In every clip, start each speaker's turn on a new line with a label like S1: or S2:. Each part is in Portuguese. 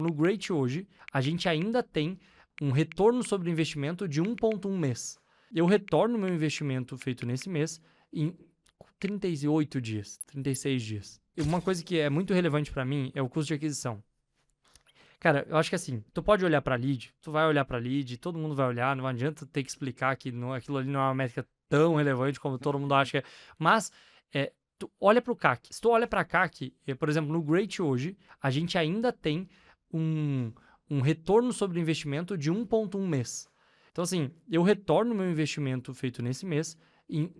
S1: no Great hoje, a gente ainda tem um retorno sobre o investimento de 1,1 mês. Eu retorno meu investimento feito nesse mês em 38 dias, 36 dias. E uma coisa que é muito relevante para mim é o custo de aquisição. Cara, eu acho que assim, tu pode olhar para lead, tu vai olhar para lead, todo mundo vai olhar, não adianta ter que explicar que aquilo ali não é uma métrica tão relevante como todo mundo acha que é. Mas, tu olha para o CAC. Se tu olha para CAC, por exemplo, no Great hoje, a gente ainda tem um retorno sobre o investimento de 1,1 mês. Então, assim, eu retorno meu investimento feito nesse mês em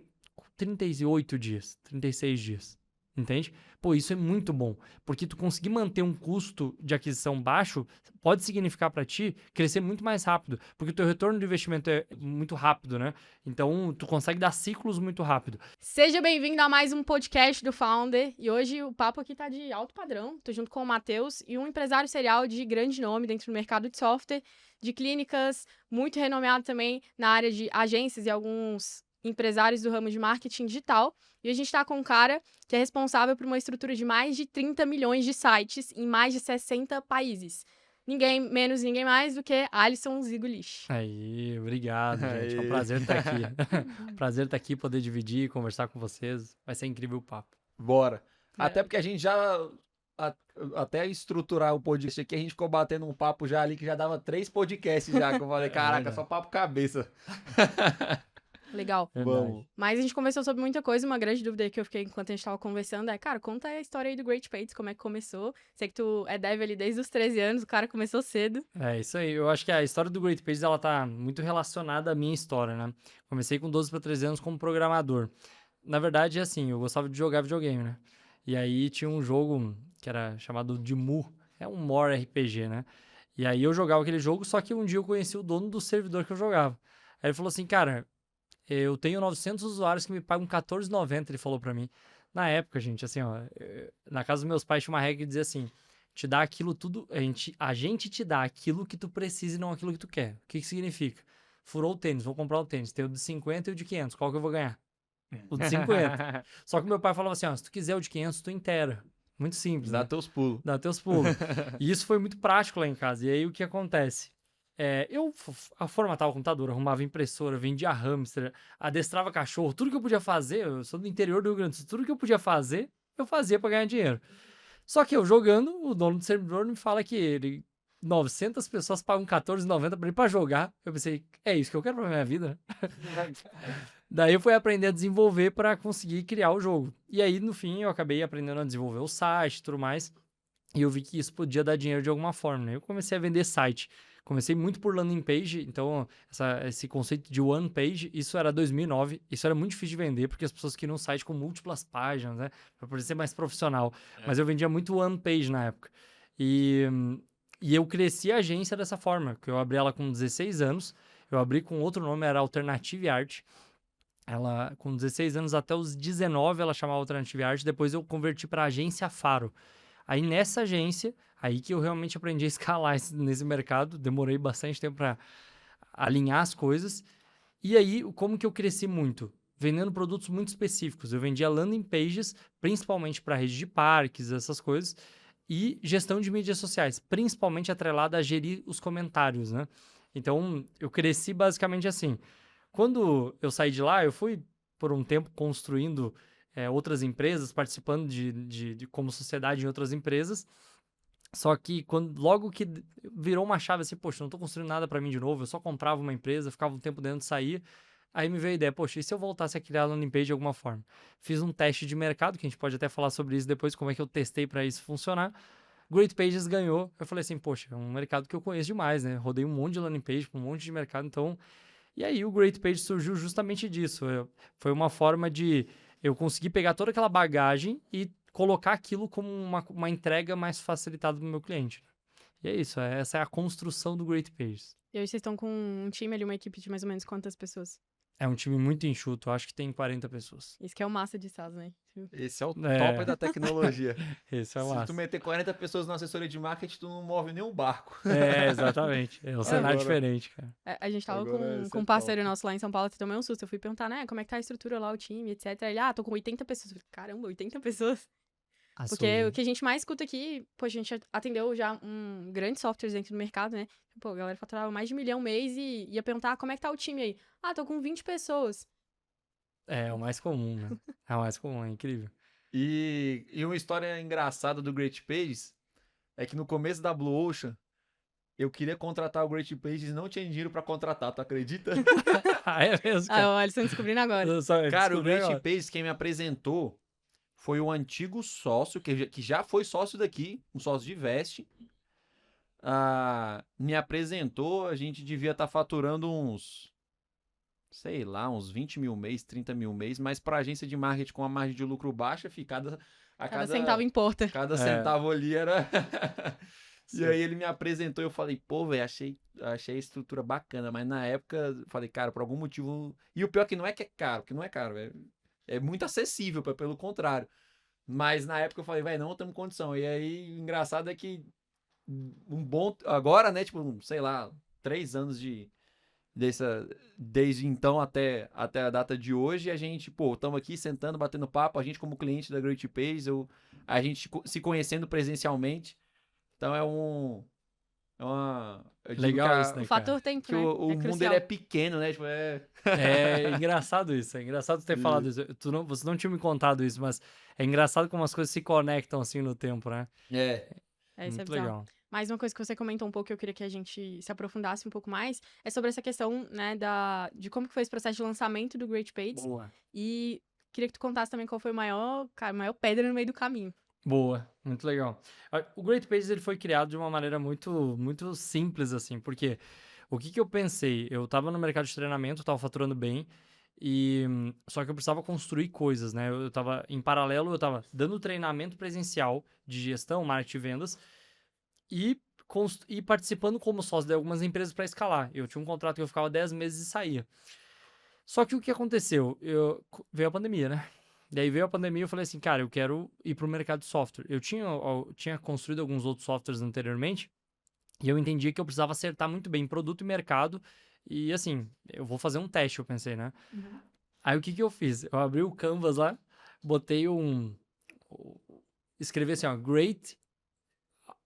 S1: 38 dias, 36 dias. Entende? Pô, isso é muito bom, porque tu conseguir manter um custo de aquisição baixo pode significar para ti crescer muito mais rápido, porque o teu retorno de investimento é muito rápido, né? Então, tu consegue dar ciclos muito rápido.
S2: Seja bem-vindo a mais um podcast do Founder, e hoje o papo aqui tá de alto padrão. Tô junto com o Matheus e um empresário serial de grande nome dentro do mercado de software, de clínicas, muito renomeado também na área de agências e alguns empresários do ramo de marketing digital. E a gente tá com um cara que é responsável por uma estrutura de mais de 30 milhões de sites em mais de 60 países. Ninguém menos, ninguém mais do que Alisson Zigulich.
S1: Aí, obrigado, gente. É um prazer estar aqui. Prazer estar aqui, poder dividir, conversar com vocês. Vai ser incrível o papo.
S3: Bora. Até porque a gente já... Até estruturar o podcast aqui, a gente ficou batendo um papo já ali que já dava 3 podcasts já. Que eu falei, caraca, só papo cabeça.
S2: Legal.
S3: Vamos.
S2: Mas a gente conversou sobre muita coisa. Uma grande dúvida que eu fiquei enquanto a gente tava conversando é, cara, conta a história aí do Great Pages, como é que começou. Sei que tu é dev ali desde os 13 anos, o cara começou cedo.
S1: É isso aí. Eu acho que a história do Great Pages, ela tá muito relacionada à minha história, né? Comecei com 12 para 13 anos como programador. Na verdade, é assim, eu gostava de jogar videogame, né? E aí tinha um jogo que era chamado de Mu. É um More RPG, né? E aí eu jogava aquele jogo, só que um dia eu conheci o dono do servidor que eu jogava. Aí ele falou assim, cara, eu tenho 900 usuários que me pagam R$14,90, ele falou pra mim. Na época, gente, assim, ó, na casa dos meus pais tinha uma regra que dizia assim, te dá aquilo tudo, a gente te dá aquilo que tu precisa e não aquilo que tu quer. O que significa? Furou o tênis, vou comprar o tênis, tem o de 50 e o de 500, qual que eu vou ganhar? O de 50. Só que meu pai falava assim, ó, se tu quiser o de 500, tu inteira. Muito simples,
S3: Dá
S1: né?
S3: teus pulos.
S1: Dá teus pulos. E isso foi muito prático lá em casa. E aí o que acontece? Eu formatava o computador, arrumava impressora, vendia hamster, adestrava cachorro, tudo que eu podia fazer, eu sou do interior do Rio Grande do Sul, tudo que eu podia fazer, eu fazia pra ganhar dinheiro. Só que eu jogando, o dono do servidor me fala que 900 pessoas pagam R$14,90 pra ir pra jogar. Eu pensei, é isso que eu quero pra minha vida, né? Daí eu fui aprender a desenvolver para conseguir criar o jogo. E aí, no fim, eu acabei aprendendo a desenvolver o site e tudo mais. E eu vi que isso podia dar dinheiro de alguma forma, né? Eu comecei a vender site. Comecei muito por landing page, então esse conceito de one page, isso era 2009. Isso era muito difícil de vender, porque as pessoas queriam um site com múltiplas páginas, né? Para poder ser mais profissional. Mas eu vendia muito one page na época. E eu cresci a agência dessa forma, que eu abri ela com 16 anos. Eu abri com outro nome, era Alternative Art. Ela, com 16 anos até os 19, ela chamava Alternative Art. Depois eu converti para a agência Faro. Aí nessa agência, aí que eu realmente aprendi a escalar nesse mercado. Demorei bastante tempo para alinhar as coisas. E aí, como que eu cresci muito? Vendendo produtos muito específicos. Eu vendia landing pages, principalmente para rede de parques, essas coisas. E gestão de mídias sociais, principalmente atrelada a gerir os comentários, né? Então, eu cresci basicamente assim. Quando eu saí de lá, eu fui por um tempo construindo outras empresas, participando de como sociedade em outras empresas. Só que logo que virou uma chave assim, poxa, não estou construindo nada para mim de novo, eu só comprava uma empresa, ficava um tempo dentro e saía. Aí me veio a ideia, poxa, e se eu voltasse a criar a landing page de alguma forma? Fiz um teste de mercado, que a gente pode até falar sobre isso depois, como é que eu testei para isso funcionar. Great Pages ganhou. Eu falei assim, poxa, é um mercado que eu conheço demais, né? Rodei um monte de landing page, um monte de mercado, então... E aí o Great Page surgiu justamente disso. Foi uma forma de eu conseguir pegar toda aquela bagagem e colocar aquilo como uma entrega mais facilitada para o meu cliente. E é isso, essa é a construção do Great Pages.
S2: E hoje vocês estão com um time ali, uma equipe de mais ou menos quantas pessoas?
S1: É um time muito enxuto, acho que tem 40 pessoas.
S2: Isso que é o massa de SaaS, né?
S3: Esse é o top da tecnologia.
S1: Esse é o
S3: Se
S1: massa.
S3: tu meter 40 pessoas na assessoria de marketing, tu não move nenhum barco.
S1: Exatamente. É um cenário diferente, cara.
S2: A gente tava
S3: Agora
S2: com um parceiro nosso lá em São Paulo, que tomei um susto. Eu fui perguntar, né, como é que tá a estrutura lá, o time, etc. Ele, tô com 80 pessoas. Eu falei, caramba, 80 pessoas? Porque o que a gente mais escuta aqui, pô, a gente atendeu já grandes softwares dentro do mercado, né? Pô, a galera faturava mais de 1 milhão mês e ia perguntar, como é que tá o time aí? Ah, tô com 20 pessoas.
S1: É o mais comum, né? É o mais comum, é incrível.
S3: E uma história engraçada do Great Pages é que no começo da Blue Ocean, eu queria contratar o Great Pages e não tinha dinheiro pra contratar, tu acredita?
S1: É mesmo,
S2: Ah,
S1: cara.
S2: o Alisson descobrindo agora.
S3: Cara, o
S1: Descobri
S3: Great
S1: agora.
S3: Pages, quem me apresentou foi o antigo sócio, que já foi sócio daqui, um sócio de Veste. Me apresentou, a gente devia estar faturando uns, sei lá, uns 20 mil mês, 30 mil mês, mas pra agência de marketing com a margem de lucro baixa,
S2: Cada centavo importa.
S3: cada
S1: É.
S3: centavo ali era... E
S1: Sim.
S3: aí ele me apresentou e eu falei, pô, velho, achei a estrutura bacana, mas na época eu falei, cara, por algum motivo... E o pior é que é caro, que não é caro, é muito acessível, pelo contrário. Mas na época eu falei, velho, não temos condição. E aí, o engraçado é que agora, né, tipo, sei lá, 3 anos desde então até a data de hoje, a gente, pô, estamos aqui sentando, batendo papo, a gente como cliente da Great Pages, a gente se conhecendo presencialmente. Então eu digo
S1: Legal isso,
S2: O
S1: né, cara?
S2: fator tempo,
S3: que
S2: né?
S3: o
S2: É
S3: mundo
S2: crucial.
S3: ele é pequeno, né? Tipo,
S1: É engraçado isso, é engraçado ter falado isso. Você não tinha me contado isso, mas é engraçado como as coisas se conectam assim no tempo, né?
S3: É.
S2: Isso é
S1: Muito
S2: bizarro.
S1: legal.
S2: Mais uma coisa que você comentou um pouco que eu queria que a gente se aprofundasse um pouco mais é sobre essa questão, né, de como que foi esse processo de lançamento do Great Pages.
S1: Boa.
S2: E queria que tu contasse também qual foi a maior pedra no meio do caminho.
S1: Boa, muito legal. O Great Pages ele foi criado de uma maneira muito simples, assim, porque o que eu pensei? Eu tava no mercado de treinamento, tava faturando bem, só que eu precisava construir coisas, né? Eu tava, em paralelo, eu tava dando treinamento presencial de gestão, marketing e vendas e participando como sócio de algumas empresas para escalar. Eu tinha um contrato que eu ficava 10 meses e saía. Só que o que aconteceu? Veio a pandemia, né? Daí veio a pandemia e eu falei assim, cara, eu quero ir pro mercado de software. Eu tinha construído alguns outros softwares anteriormente e eu entendia que eu precisava acertar muito bem produto e mercado e assim, eu vou fazer um teste, eu pensei, né? Aí o que eu fiz? Eu abri o Canvas lá, botei escrevi assim, ó, great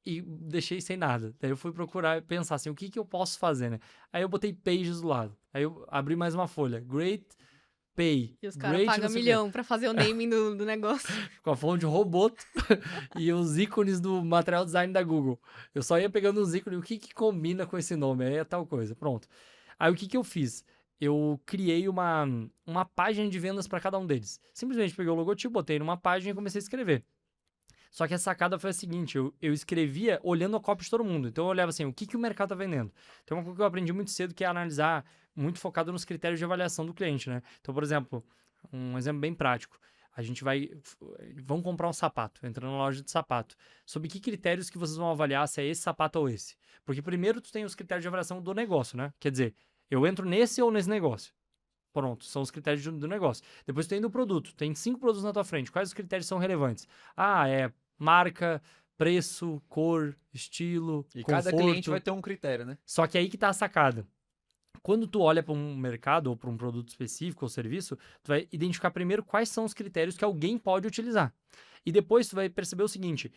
S1: e deixei sem nada. Daí eu fui procurar, pensar assim, o que eu posso fazer, né? Aí eu botei pages do lado. Aí eu abri mais uma folha, great pay.
S2: E os caras
S1: Great,
S2: pagam
S1: não sei o quê.
S2: milhão pra fazer o naming do negócio.
S1: Com a fonte de Roboto e os ícones do material design da Google. Eu só ia pegando os ícones, o que combina com esse nome, aí é tal coisa, pronto. Aí o que eu fiz? Eu criei uma página de vendas para cada um deles. Simplesmente peguei o logotipo, botei numa página e comecei a escrever. Só que a sacada foi a seguinte, eu escrevia olhando a cópia de todo mundo. Então eu olhava assim, o que o mercado tá vendendo? Então uma coisa que eu aprendi muito cedo que é analisar, muito focado nos critérios de avaliação do cliente, né? Então, por exemplo, um exemplo bem prático. A gente vamos comprar um sapato, entrando na loja de sapato. Sob que critérios que vocês vão avaliar se é esse sapato ou esse? Porque primeiro tu tem os critérios de avaliação do negócio, né? Quer dizer, eu entro nesse ou nesse negócio. Pronto, são os critérios do negócio. Depois tu tem do produto, tem 5 produtos na tua frente. Quais os critérios são relevantes? É marca, preço, cor, estilo,
S3: E
S1: conforto.
S3: cada cliente vai ter um critério, né?
S1: Só que aí que tá a sacada. Quando tu olha para um mercado ou para um produto específico ou serviço, tu vai identificar primeiro quais são os critérios que alguém pode utilizar. E depois tu vai perceber o seguinte,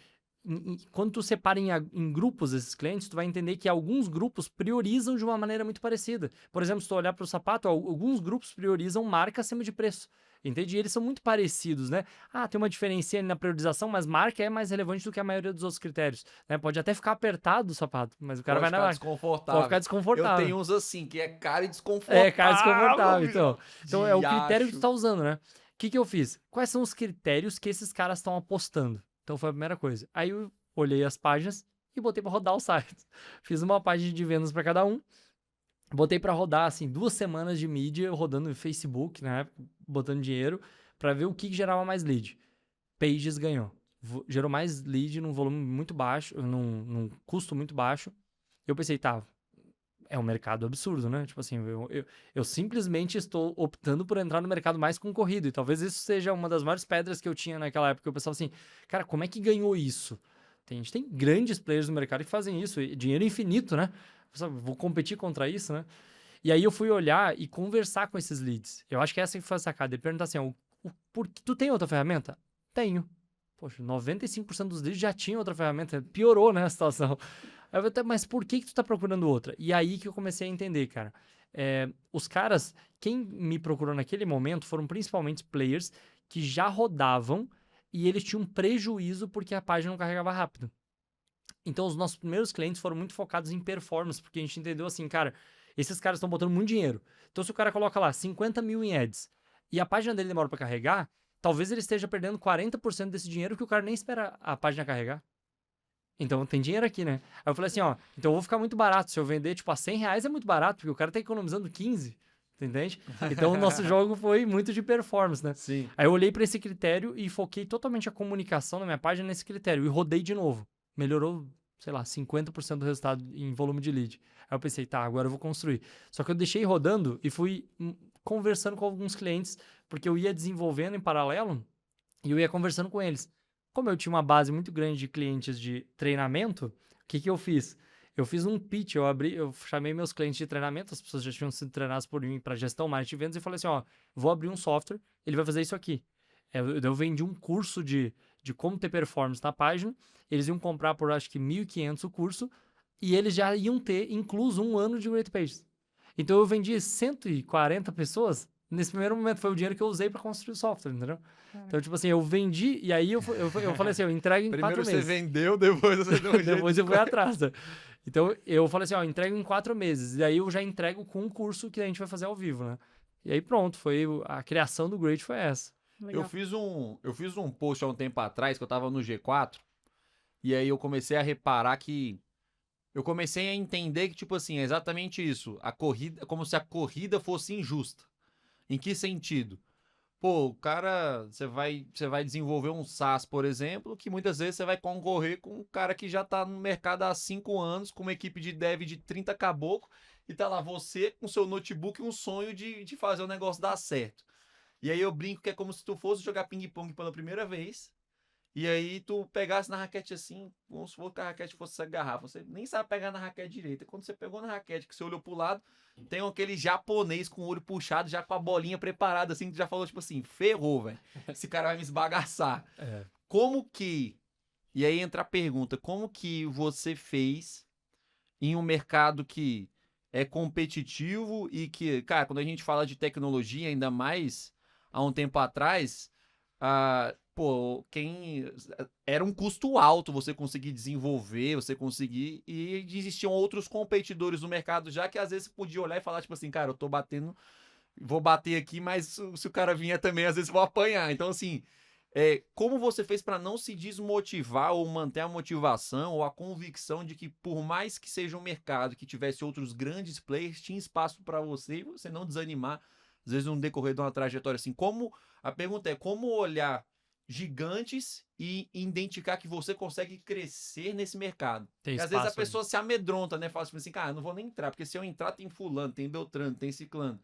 S1: quando tu separa em grupos esses clientes, tu vai entender que alguns grupos priorizam de uma maneira muito parecida. Por exemplo, se tu olhar para o sapato, alguns grupos priorizam marca acima de preço. Entende? E eles são muito parecidos, né? Tem uma diferença na priorização, mas marca é mais relevante do que a maioria dos outros critérios. Né? Pode até ficar apertado o sapato, mas o cara vai na marca.
S3: Desconfortável.
S1: Pode ficar desconfortável.
S3: Eu tenho uns assim, que é cara e desconfortável.
S1: É, cara desconfortável. Então é o
S3: Diacho.
S1: critério que tu tá usando, né? O que eu fiz? Quais são os critérios que esses caras estão apostando? Então foi a primeira coisa. Aí eu olhei as páginas e botei pra rodar o site. Fiz uma página de vendas pra cada um. Botei pra rodar, assim, 2 semanas de mídia, rodando no Facebook, né? Botando dinheiro, pra ver o que gerava mais lead. Pages ganhou. Gerou mais lead num volume muito baixo, num custo muito baixo. Eu pensei, tá, é um mercado absurdo, né? Tipo assim, eu simplesmente estou optando por entrar no mercado mais concorrido. E talvez isso seja uma das maiores pedras que eu tinha naquela época. Eu pensava assim, cara, como é que ganhou isso? A gente tem grandes players no mercado que fazem isso, e dinheiro infinito, né? Vou competir contra isso, né? E aí eu fui olhar e conversar com esses leads. Eu acho que essa que foi a sacada. Ele perguntar assim, tu tem outra ferramenta? Tenho. Poxa, 95% dos leads já tinham outra ferramenta, piorou, né, a situação. Aí eu falei, mas por que tu tá procurando outra? E aí que eu comecei a entender, cara. Os caras, quem me procurou naquele momento foram principalmente players que já rodavam e eles tinham prejuízo porque a página não carregava rápido. Então, os nossos primeiros clientes foram muito focados em performance, porque a gente entendeu assim, cara, esses caras estão botando muito dinheiro. Então, se o cara coloca lá 50 mil em ads e a página dele demora para carregar, talvez ele esteja perdendo 40% desse dinheiro que o cara nem espera a página carregar. Então, tem dinheiro aqui, né? Aí eu falei assim, ó, então eu vou ficar muito barato. Se eu vender, tipo, a R$100 é muito barato, porque o cara tá economizando 15, entende? Então, o nosso jogo foi muito de performance, né?
S3: Sim.
S1: Aí eu olhei para esse critério e foquei totalmente a comunicação na minha página nesse critério e rodei de novo. Melhorou, sei lá, 50% do resultado em volume de lead. Aí eu pensei, tá, agora eu vou construir. Só que eu deixei rodando e fui conversando com alguns clientes, porque eu ia desenvolvendo em paralelo e eu ia conversando com eles. Como eu tinha uma base muito grande de clientes de treinamento, o que eu fiz? Eu fiz um pitch, eu chamei meus clientes de treinamento, as pessoas já tinham sido treinadas por mim para gestão, marketing e vendas, e falei assim, ó, vou abrir um software, ele vai fazer isso aqui. Eu vendi um curso de como ter performance na página, eles iam comprar por acho que 1.500 o curso, e eles já iam ter incluso 1 ano de Great Pages. Então eu vendi 140 pessoas, nesse primeiro momento foi o dinheiro que eu usei para construir o software, entendeu? Então, tipo assim, eu vendi, e aí eu falei assim, eu entrego em 4 meses.
S3: Primeiro você vendeu, depois você deu um jeito.
S1: Depois eu fui atrás. Então, eu falei assim, ó, entrego em 4 meses. E aí eu já entrego com um curso que a gente vai fazer ao vivo, né? E aí pronto, a criação do Great foi essa.
S2: Legal.
S3: Eu fiz um post há um tempo atrás, que eu tava no G4, e aí eu comecei a reparar que... Eu comecei a entender que, tipo assim, é exatamente isso. A corrida, como se a corrida fosse injusta. Em que sentido? Pô, o cara, você vai desenvolver um SaaS, por exemplo, que muitas vezes você vai concorrer com um cara que já tá no mercado há 5 anos, com uma equipe de dev de 30 caboclo, e tá lá você com seu notebook e um sonho de fazer o negócio dar certo. E aí eu brinco que é como se tu fosse jogar ping-pong pela primeira vez, e aí tu pegasse na raquete assim, vamos supor que a raquete fosse essa garrafa, você nem sabe pegar na raquete direita. Quando você pegou na raquete, que você olhou pro lado, tem aquele japonês com o olho puxado, já com a bolinha preparada, assim, que já falou, tipo assim, ferrou, velho. Esse cara vai me esbagaçar. Como que... E aí entra a pergunta, como que você fez em um mercado que é competitivo e que, cara, quando a gente fala de tecnologia, ainda mais há um tempo atrás, pô, era um custo alto você conseguir desenvolver, você conseguir, e existiam outros competidores no mercado já que às vezes você podia olhar e falar, tipo assim, cara, eu tô batendo, vou bater aqui, mas se o cara vier também, às vezes vou apanhar. Então, assim, como você fez para não se desmotivar ou manter a motivação ou a convicção de que por mais que seja um mercado que tivesse outros grandes players, tinha espaço para você e você não desanimar, às vezes no decorrer de uma trajetória assim, a pergunta é como olhar gigantes e identificar que você consegue crescer nesse mercado. Porque às vezes a pessoa se amedronta, né? Fala assim, cara, não vou nem entrar, porque se eu entrar tem fulano, tem Beltrano, tem ciclano.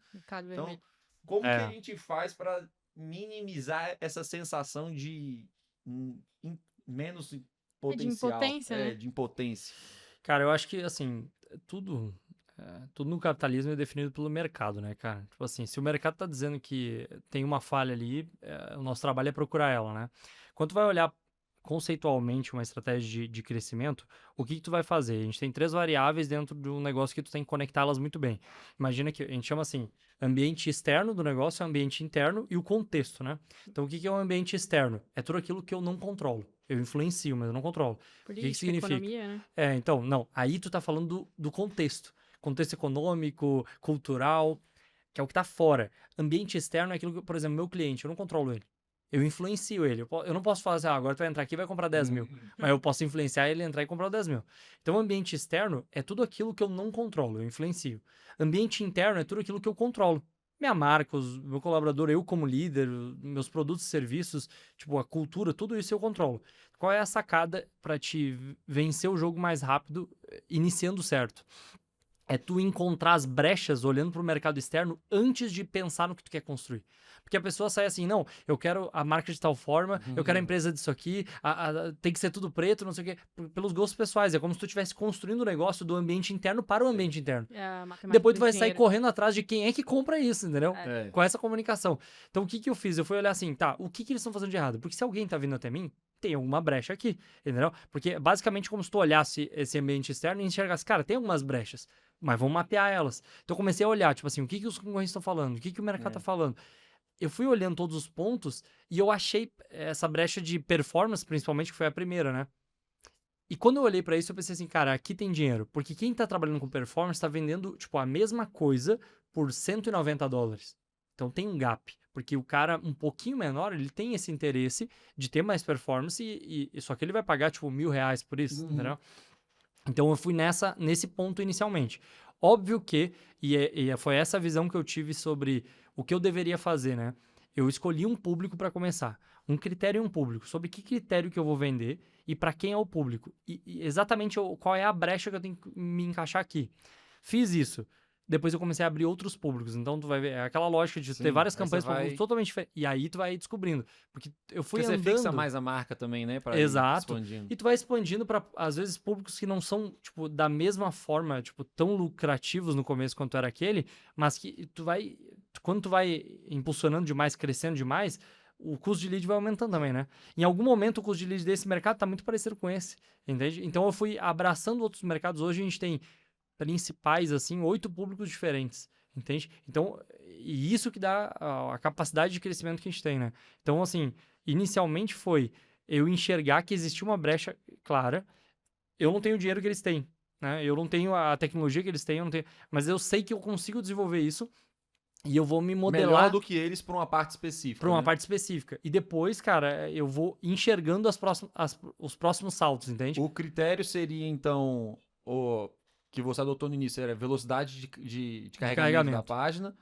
S3: Então, como que a gente faz para minimizar essa sensação de menos potencial?
S2: De impotência, né?
S3: De impotência.
S1: Cara, eu acho que, assim, tudo no capitalismo é definido pelo mercado, né, cara? Tipo assim, se o mercado tá dizendo que tem uma falha ali, o nosso trabalho é procurar ela, né? Quando tu vai olhar conceitualmente uma estratégia de crescimento, o que tu vai fazer? A gente tem 3 variáveis dentro de um negócio que tu tem que conectá-las muito bem. Imagina que a gente chama assim, ambiente externo do negócio, ambiente interno e o contexto, né? Então, o que é o ambiente externo? É tudo aquilo que eu não controlo. Eu influencio, mas eu não controlo. O que significa?
S2: Economia, né?
S1: Então, não. Aí tu tá falando do contexto. Contexto econômico, cultural, que é o que tá fora. Ambiente externo é aquilo que, por exemplo, meu cliente, eu não controlo ele. Eu influencio ele. Eu não posso falar assim, agora tu vai entrar aqui e vai comprar 10 mil. Mas eu posso influenciar ele a entrar e comprar 10 mil. Então, ambiente externo é tudo aquilo que eu não controlo, eu influencio. Ambiente interno é tudo aquilo que eu controlo. Minha marca, meu colaborador, eu como líder, meus produtos e serviços, tipo, a cultura, tudo isso eu controlo. Qual é a sacada para te vencer o jogo mais rápido, iniciando certo? É tu encontrar as brechas olhando para o mercado externo antes de pensar no que tu quer construir. Porque a pessoa sai assim, não, eu quero a marca de tal forma, eu quero a empresa disso aqui, tem que ser tudo preto, não sei o quê, pelos gostos pessoais. É como se tu estivesse construindo o negócio do ambiente interno para o ambiente interno. Depois tu vai sair correndo atrás de quem é que compra isso, entendeu? Com essa comunicação. Então, o que eu fiz? Eu fui olhar assim, tá, o que eles estão fazendo de errado? Porque se alguém tá vindo até mim, tem alguma brecha aqui, entendeu? Porque basicamente como se tu olhasse esse ambiente externo e enxergasse, cara, tem algumas brechas, mas vamos mapear elas. Então eu comecei a olhar, tipo assim, o que que os concorrentes estão falando, o que que o mercado tá falando. Eu fui olhando todos os pontos e eu achei essa brecha de performance, principalmente, que foi a primeira, né? E quando eu olhei pra isso, eu pensei assim, cara, aqui tem dinheiro. Porque quem tá trabalhando com performance tá vendendo, tipo, a mesma coisa por $190. Então tem um gap. Porque o cara um pouquinho menor, ele tem esse interesse de ter mais performance só que ele vai pagar, tipo, R$1.000 por isso, entendeu? Então eu fui nesse ponto inicialmente. Óbvio que, foi essa visão que eu tive sobre o que eu deveria fazer, né? Eu escolhi um público para começar. Um critério e um público. Sobre que critério que eu vou vender e para quem é o público. E exatamente qual é a brecha que eu tenho que me encaixar aqui. Fiz isso. Depois eu comecei a abrir outros públicos. Então tu vai ver, é aquela lógica de ter
S3: Sim,
S1: várias
S3: aí
S1: campanhas
S3: você
S1: para públicos
S3: vai-
S1: totalmente diferentes. E aí tu vai descobrindo. Porque eu fui
S3: Porque você
S1: andando...
S3: fixa mais a marca também, né? Pra ir
S1: Exato.
S3: expandindo.
S1: E tu vai expandindo para às vezes, públicos que não são, tipo, da mesma forma, tipo, tão lucrativos no começo quanto era aquele, mas que quando tu vai impulsionando demais, crescendo demais, o custo de lead vai aumentando também, né? Em algum momento, o custo de lead desse mercado tá muito parecido com esse, entende? Então, eu fui abraçando outros mercados. Hoje, a gente tem principais, assim, 8 públicos diferentes, entende? Então, e isso que dá a capacidade de crescimento que a gente tem, né? Então, assim, inicialmente foi eu enxergar que existia uma brecha clara. Eu não tenho o dinheiro que eles têm, né? Eu não tenho a tecnologia que eles têm, eu não tenho, mas eu sei que eu consigo desenvolver isso e eu vou me
S3: Melhor
S1: modelar
S3: do que eles pra uma parte específica.
S1: para uma
S3: né?
S1: parte específica. E depois, cara, eu vou enxergando os próximos saltos, entende?
S3: O critério seria, então, o que você adotou no início, era velocidade de carregamento da
S1: carregamento.
S3: página.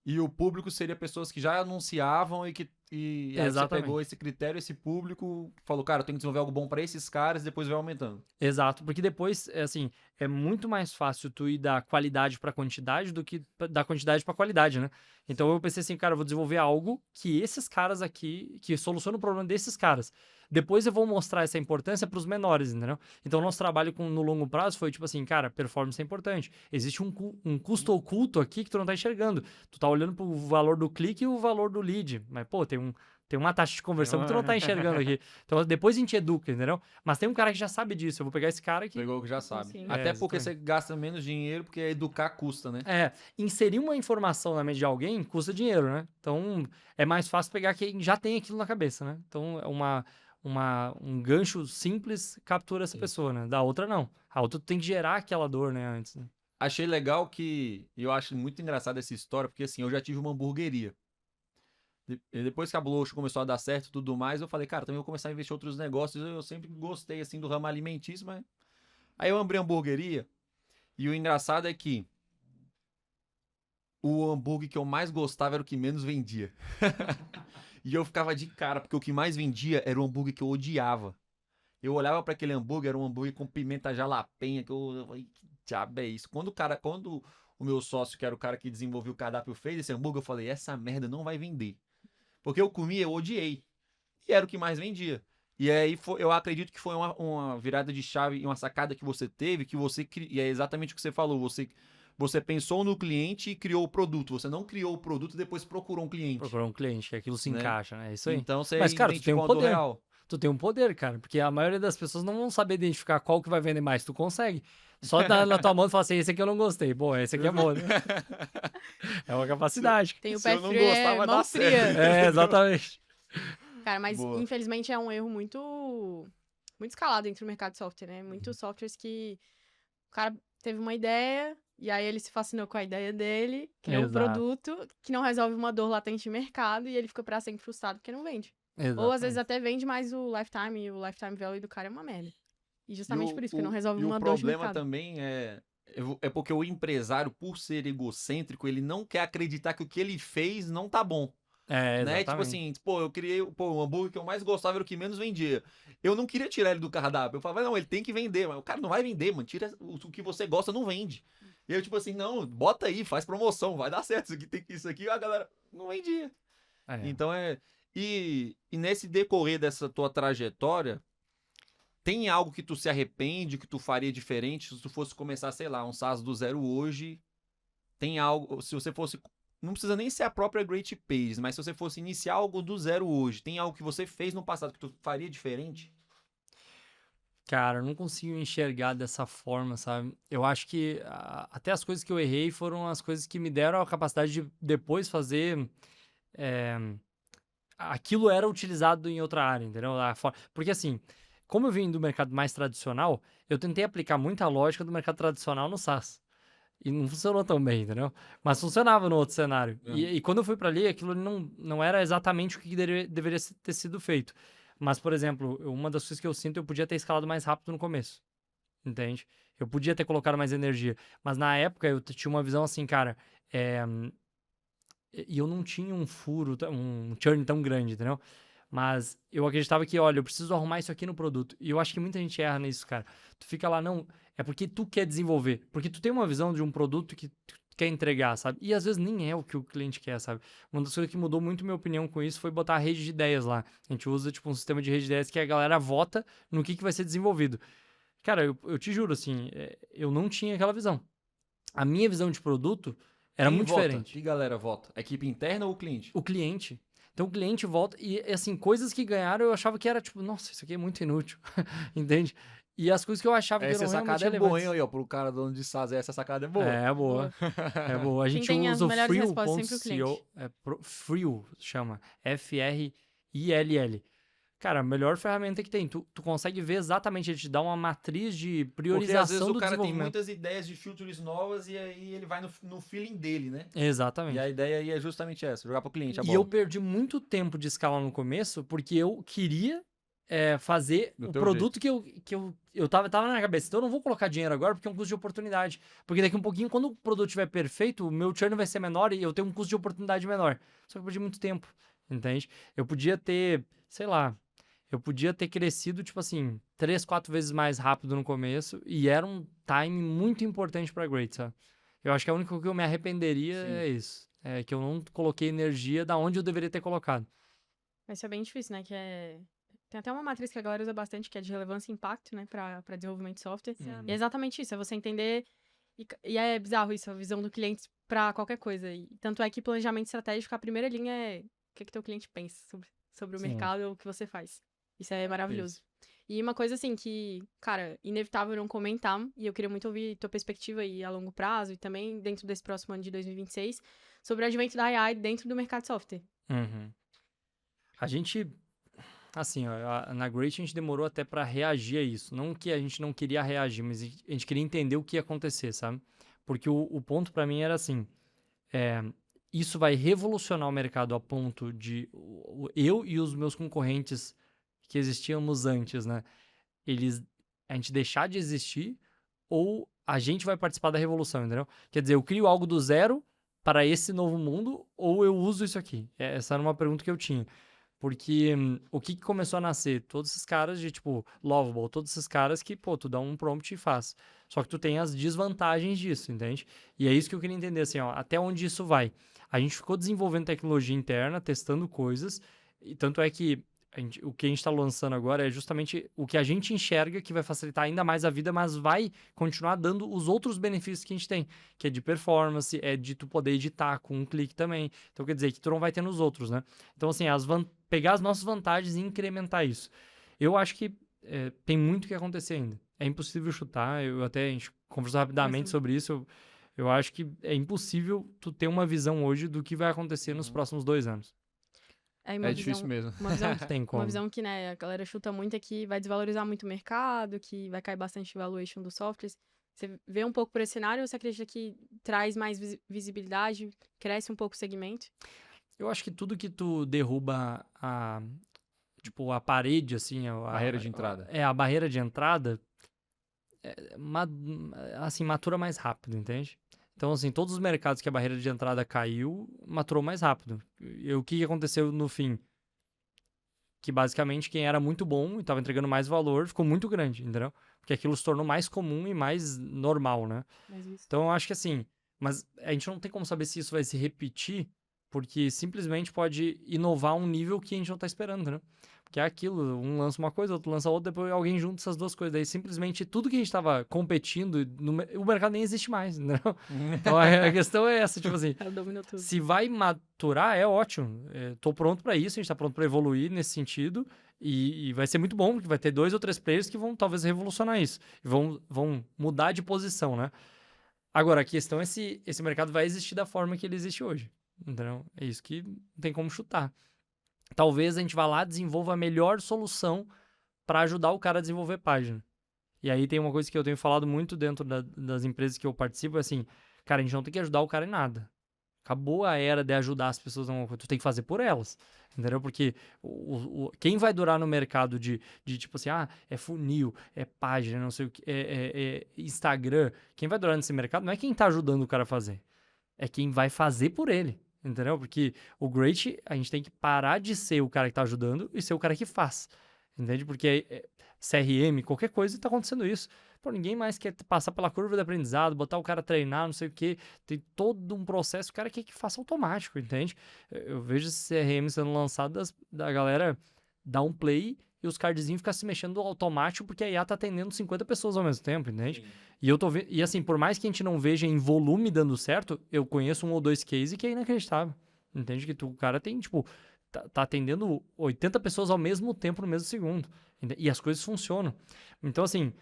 S3: E o público seria pessoas que já anunciavam e aí você
S1: Exatamente.
S3: pegou esse critério, esse público, falou, cara, eu tenho que desenvolver algo bom pra esses caras, e depois vai aumentando.
S1: Exato, porque depois, assim, é muito mais fácil tu ir da qualidade pra quantidade do que da quantidade pra qualidade, né? Então eu pensei assim, cara, eu vou desenvolver algo que esses caras aqui, que soluciona o problema desses caras. Depois eu vou mostrar essa importância pros menores, entendeu? Então o nosso trabalho no longo prazo foi tipo assim, cara, performance é importante. Existe um custo oculto aqui que tu não tá enxergando. Tu tá olhando pro valor do clique e o valor do lead, mas pô, tem uma taxa de conversão que tu não tá enxergando aqui. Então depois a gente educa, entendeu? Mas tem um cara que já sabe disso. Eu vou pegar esse cara que.
S3: Pegou o que já sabe.
S2: Sim.
S3: Até porque
S1: exatamente.
S3: você gasta menos dinheiro, porque educar custa, né?
S1: Inserir uma informação na mente de alguém custa dinheiro, né? Então é mais fácil pegar quem já tem aquilo na cabeça, né? Então é um gancho simples captura essa pessoa, né? Da outra não. A outra tu tem que gerar aquela dor, né? Antes. Né?
S3: Achei legal que. Eu acho muito engraçada essa história, porque assim, eu já tive uma hamburgueria. Depois que a Blow começou a dar certo e tudo mais, eu falei, cara, também vou começar a investir em outros negócios. Eu sempre gostei, assim, do ramo alimentício, mas... Aí eu abri a hamburgueria, e o engraçado é que o hambúrguer que eu mais gostava era o que menos vendia. E eu ficava de cara, porque o que mais vendia era o hambúrguer que eu odiava. Eu olhava para aquele hambúrguer, era um hambúrguer com pimenta jalapeña, que eu falei, que diabo é isso? Quando o meu sócio, que era o cara que desenvolveu o cardápio, fez esse hambúrguer, eu falei, essa merda não vai vender. Porque eu comia, eu odiei. E era o que mais vendia. E aí eu acredito que foi uma virada de chave e uma sacada que você teve, e é exatamente o que você falou, você pensou no cliente e criou o produto. Você não criou o produto e depois procurou um cliente.
S1: Procurar um cliente, que aquilo se
S3: né?
S1: encaixa, né? É isso aí.
S3: Então você
S1: Mas, cara, tu tem
S3: identificou
S1: um
S3: uma dor
S1: poder.
S3: real.
S1: Tu tem um poder, cara, porque a maioria das pessoas não vão saber identificar qual que vai vender mais. Tu consegue. Só dar na tua mão e falar assim, esse aqui eu não gostei. Bom, esse aqui é bom, né? É uma capacidade.
S2: Tem o
S3: Se
S2: pé
S3: eu não
S2: frio,
S3: gostar,
S2: é
S3: vai
S2: mão
S3: dar
S2: fria.
S3: certo.
S1: Exatamente.
S2: Cara, mas
S3: Boa.
S2: infelizmente é um erro muito escalado dentro do mercado de software, né? Muitos softwares que o cara teve uma ideia e aí ele se fascinou com a ideia dele, criou um
S1: Exato.
S2: produto que não resolve uma dor latente de mercado e ele fica pra sempre frustrado porque não vende. Ou às vezes até vende, mas o lifetime value do cara é uma merda. E justamente por isso, porque não resolve uma dor de
S3: E o problema
S2: mercado.
S3: também é porque o empresário, por ser egocêntrico, ele não quer acreditar que o que ele fez não tá bom. Né?
S1: Exatamente.
S3: Tipo assim, pô, eu criei o hambúrguer que eu mais gostava era o que menos vendia. Eu não queria tirar ele do cardápio. Eu falava, não, ele tem que vender, mas o cara não vai vender, mano. Tira o que você gosta, não vende. E eu, tipo assim, não, bota aí, faz promoção, vai dar certo. Isso aqui, a galera não vendia. Então E nesse decorrer dessa tua trajetória, tem algo que tu se arrepende, que tu faria diferente se tu fosse começar, sei lá, um SaaS do zero hoje? Tem algo, se você fosse não precisa nem ser a própria Great Pages, mas se você fosse iniciar algo do zero hoje, tem algo que você fez no passado que tu faria diferente?
S1: Cara, eu não consigo enxergar dessa forma, sabe? Eu acho que até as coisas que eu errei foram as coisas que me deram a capacidade de depois fazer. eh, Aquilo era utilizado em outra área, entendeu? Porque assim, como eu vim do mercado mais tradicional, eu tentei aplicar muita lógica do mercado tradicional no SaaS. E não funcionou tão bem, entendeu? Mas funcionava no outro cenário. E quando eu fui para ali, aquilo ali não era exatamente o que deveria ter sido feito. Mas, por exemplo, uma das coisas que eu sinto, eu podia ter escalado mais rápido no começo. Entende? Eu podia ter colocado mais energia. Mas na época eu tinha uma visão assim, cara. E eu não tinha um furo, um churn tão grande, entendeu? Mas eu acreditava que, olha, eu preciso arrumar isso aqui no produto. E eu acho que muita gente erra nisso, cara. Tu fica lá, não, é porque tu quer desenvolver. Porque tu tem uma visão de um produto que tu quer entregar, sabe? E às vezes nem é o que o cliente quer, sabe? Uma das coisas que mudou muito minha opinião com isso foi botar a rede de ideias lá. A gente usa, tipo, um sistema de rede de ideias que a galera vota no que vai ser desenvolvido. Cara, eu te juro, assim, eu não tinha aquela visão. A minha visão de produto era
S3: Quem
S1: muito
S3: vota?
S1: diferente.
S3: Que galera vota? A equipe interna ou o cliente?
S1: O cliente. Então o cliente volta e, assim, coisas que ganharam eu achava que era tipo, nossa, isso aqui é muito inútil, entende? E as coisas que eu achava que
S3: Essa
S1: eram realmente
S3: sacada é boa, hein,
S1: relevantes.
S3: aí, ó, pro cara dono de SaaS, essa sacada é boa.
S1: É boa, é boa. A
S2: Quem
S1: gente
S2: tem as
S1: usa o
S2: melhores respostas sempre o
S1: Frill.co,
S2: cliente.
S1: Frill chama, Frill. Cara, a melhor ferramenta que tem. Tu consegue ver exatamente, ele te dá uma matriz de
S3: Porque às vezes
S1: priorização
S3: o
S1: do
S3: cara tem
S1: desenvolvimento.
S3: muitas ideias de features novas e aí ele vai no feeling dele, né?
S1: Exatamente.
S3: E a ideia aí é justamente essa, jogar pro cliente a
S1: E
S3: bola.
S1: eu perdi muito tempo de escalar no começo porque eu queria fazer
S3: Do
S1: o
S3: teu
S1: produto que eu tava na minha cabeça. Então eu não vou colocar dinheiro agora porque é um custo de oportunidade. Porque daqui um pouquinho, quando o produto estiver perfeito, o meu churn vai ser menor e eu tenho um custo de oportunidade menor. Só que eu perdi muito tempo, entende? Eu podia ter, sei lá, eu podia ter crescido, tipo assim, 3, 4 vezes mais rápido no começo e era um time muito importante pra Great, sabe? Eu acho que a única coisa que eu me arrependeria
S3: Sim.
S1: é isso. É que eu não coloquei energia da onde eu deveria ter colocado.
S2: Isso é bem difícil, né? Tem até uma matriz que a galera usa bastante, que é de relevância e impacto, né? Pra desenvolvimento de software. E é exatamente isso, é você entender... E é bizarro isso, a visão do cliente pra qualquer coisa. E tanto é que planejamento estratégico, a primeira linha é o que teu cliente pensa sobre o
S1: Sim.
S2: mercado ou o que você faz. Isso é maravilhoso. E uma coisa assim que, cara, inevitável não comentar, e eu queria muito ouvir tua perspectiva aí a longo prazo e também dentro desse próximo ano de 2026, sobre o advento da AI dentro do mercado de software.
S1: Uhum. A gente, assim, ó, na Great a gente demorou até pra reagir a isso. Não que a gente não queria reagir, mas a gente queria entender o que ia acontecer, sabe? Porque o ponto pra mim era assim, isso vai revolucionar o mercado a ponto de eu e os meus concorrentes que existíamos antes, né? A gente deixar de existir ou a gente vai participar da revolução, entendeu? Quer dizer, eu crio algo do zero para esse novo mundo ou eu uso isso aqui? Essa era uma pergunta que eu tinha. Porque o que começou a nascer? Todos esses caras de, tipo, Lovable, todos esses caras que, pô, tu dá um prompt e faz. Só que tu tem as desvantagens disso, entende? E é isso que eu queria entender, assim, ó, até onde isso vai. A gente ficou desenvolvendo tecnologia interna, testando coisas, e tanto é que o que a gente está lançando agora é justamente o que a gente enxerga que vai facilitar ainda mais a vida, mas vai continuar dando os outros benefícios que a gente tem, que é de performance, é de tu poder editar com um clique também. Então, quer dizer, que tu não vai ter nos outros, né? Então, assim, pegar as nossas vantagens e incrementar isso. Eu acho que tem muito que acontecer ainda. É impossível chutar, a gente conversou rapidamente sobre isso, eu acho que é impossível tu ter uma visão hoje do que vai acontecer nos próximos 2 anos.
S3: É difícil mesmo.
S2: Uma visão,
S1: Não tem como.
S2: uma visão que, né, a galera chuta muito é que vai desvalorizar muito o mercado, que vai cair bastante valuation dos softwares. Você vê um pouco por esse cenário ou você acredita que traz mais visibilidade, cresce um pouco o segmento?
S1: Eu acho que tudo que tu derruba tipo, a parede, assim...
S3: Barreira de entrada.
S1: A barreira de entrada, assim, matura mais rápido, entende? Então, assim, todos os mercados que a barreira de entrada caiu, maturou mais rápido. E o que aconteceu no fim? Que basicamente quem era muito bom e estava entregando mais valor ficou muito grande, entendeu? Porque aquilo se tornou mais comum e mais normal, né? Então eu acho que assim, mas a gente não tem como saber se isso vai se repetir porque simplesmente pode inovar um nível que a gente não tá esperando, né? Porque é aquilo, um lança uma coisa, outro lança outra, depois alguém junta essas duas coisas. Daí simplesmente tudo que a gente tava competindo, o mercado nem existe mais, entendeu? Então a questão é essa, tipo assim,
S2: Ela dominou tudo.
S1: se vai maturar, é ótimo. Tô pronto pra isso, a gente tá pronto pra evoluir nesse sentido. E vai ser muito bom, porque vai ter 2 ou 3 players que vão talvez revolucionar isso. E vão mudar de posição, né? Agora, a questão é se esse mercado vai existir da forma que ele existe hoje. Entendeu? É isso que não tem como chutar. Talvez a gente vá lá e desenvolva a melhor solução para ajudar o cara a desenvolver página. E aí tem uma coisa que eu tenho falado muito dentro das empresas que eu participo, é assim, cara, a gente não tem que ajudar o cara em nada. Acabou a era de ajudar as pessoas em alguma coisa. Tu tem que fazer por elas. Entendeu? Porque quem vai durar no mercado de tipo assim, é funil, é página, não sei o que, é Instagram. Quem vai durar nesse mercado não é quem tá ajudando o cara a fazer. É quem vai fazer por ele. Entendeu? Porque o Great, a gente tem que parar de ser o cara que tá ajudando e ser o cara que faz. Entende? Porque CRM, qualquer coisa, tá acontecendo isso. Pô, ninguém mais quer passar pela curva de aprendizado, botar o cara a treinar, não sei o quê. Tem todo um processo, o cara quer que faça automático, entende? Eu vejo esse CRM sendo lançado da galera dar um play e os cardzinhos ficam se mexendo automático porque a IA tá atendendo 50 pessoas ao mesmo tempo, entende? Sim. E eu tô vendo. E assim, por mais que a gente não veja em volume dando certo, eu conheço 1 ou 2 cases que é inacreditável. Entende? Que o cara tem, tipo, tá atendendo 80 pessoas ao mesmo tempo no mesmo segundo. E as coisas funcionam. Então, assim,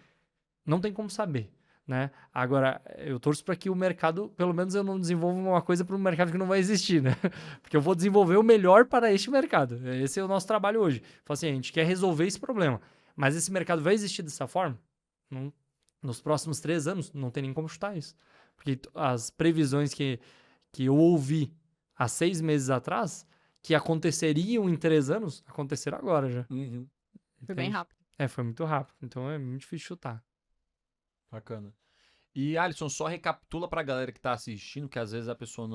S1: não tem como saber, né? Agora, eu torço para que o mercado, pelo menos eu não desenvolva uma coisa para um mercado que não vai existir, né? Porque eu vou desenvolver o melhor para este mercado. Esse é o nosso trabalho hoje. Fala assim, a gente quer resolver esse problema. Mas esse mercado vai existir dessa forma? Não, nos próximos 3 anos, não tem nem como chutar isso. Porque as previsões que eu ouvi há 6 meses atrás, que aconteceriam em 3 anos, aconteceram agora já.
S3: Uhum.
S2: Foi bem rápido.
S1: Foi muito rápido. Então é muito difícil chutar.
S3: Bacana. E, Alisson, só recapitula pra galera que tá assistindo, que às vezes a pessoa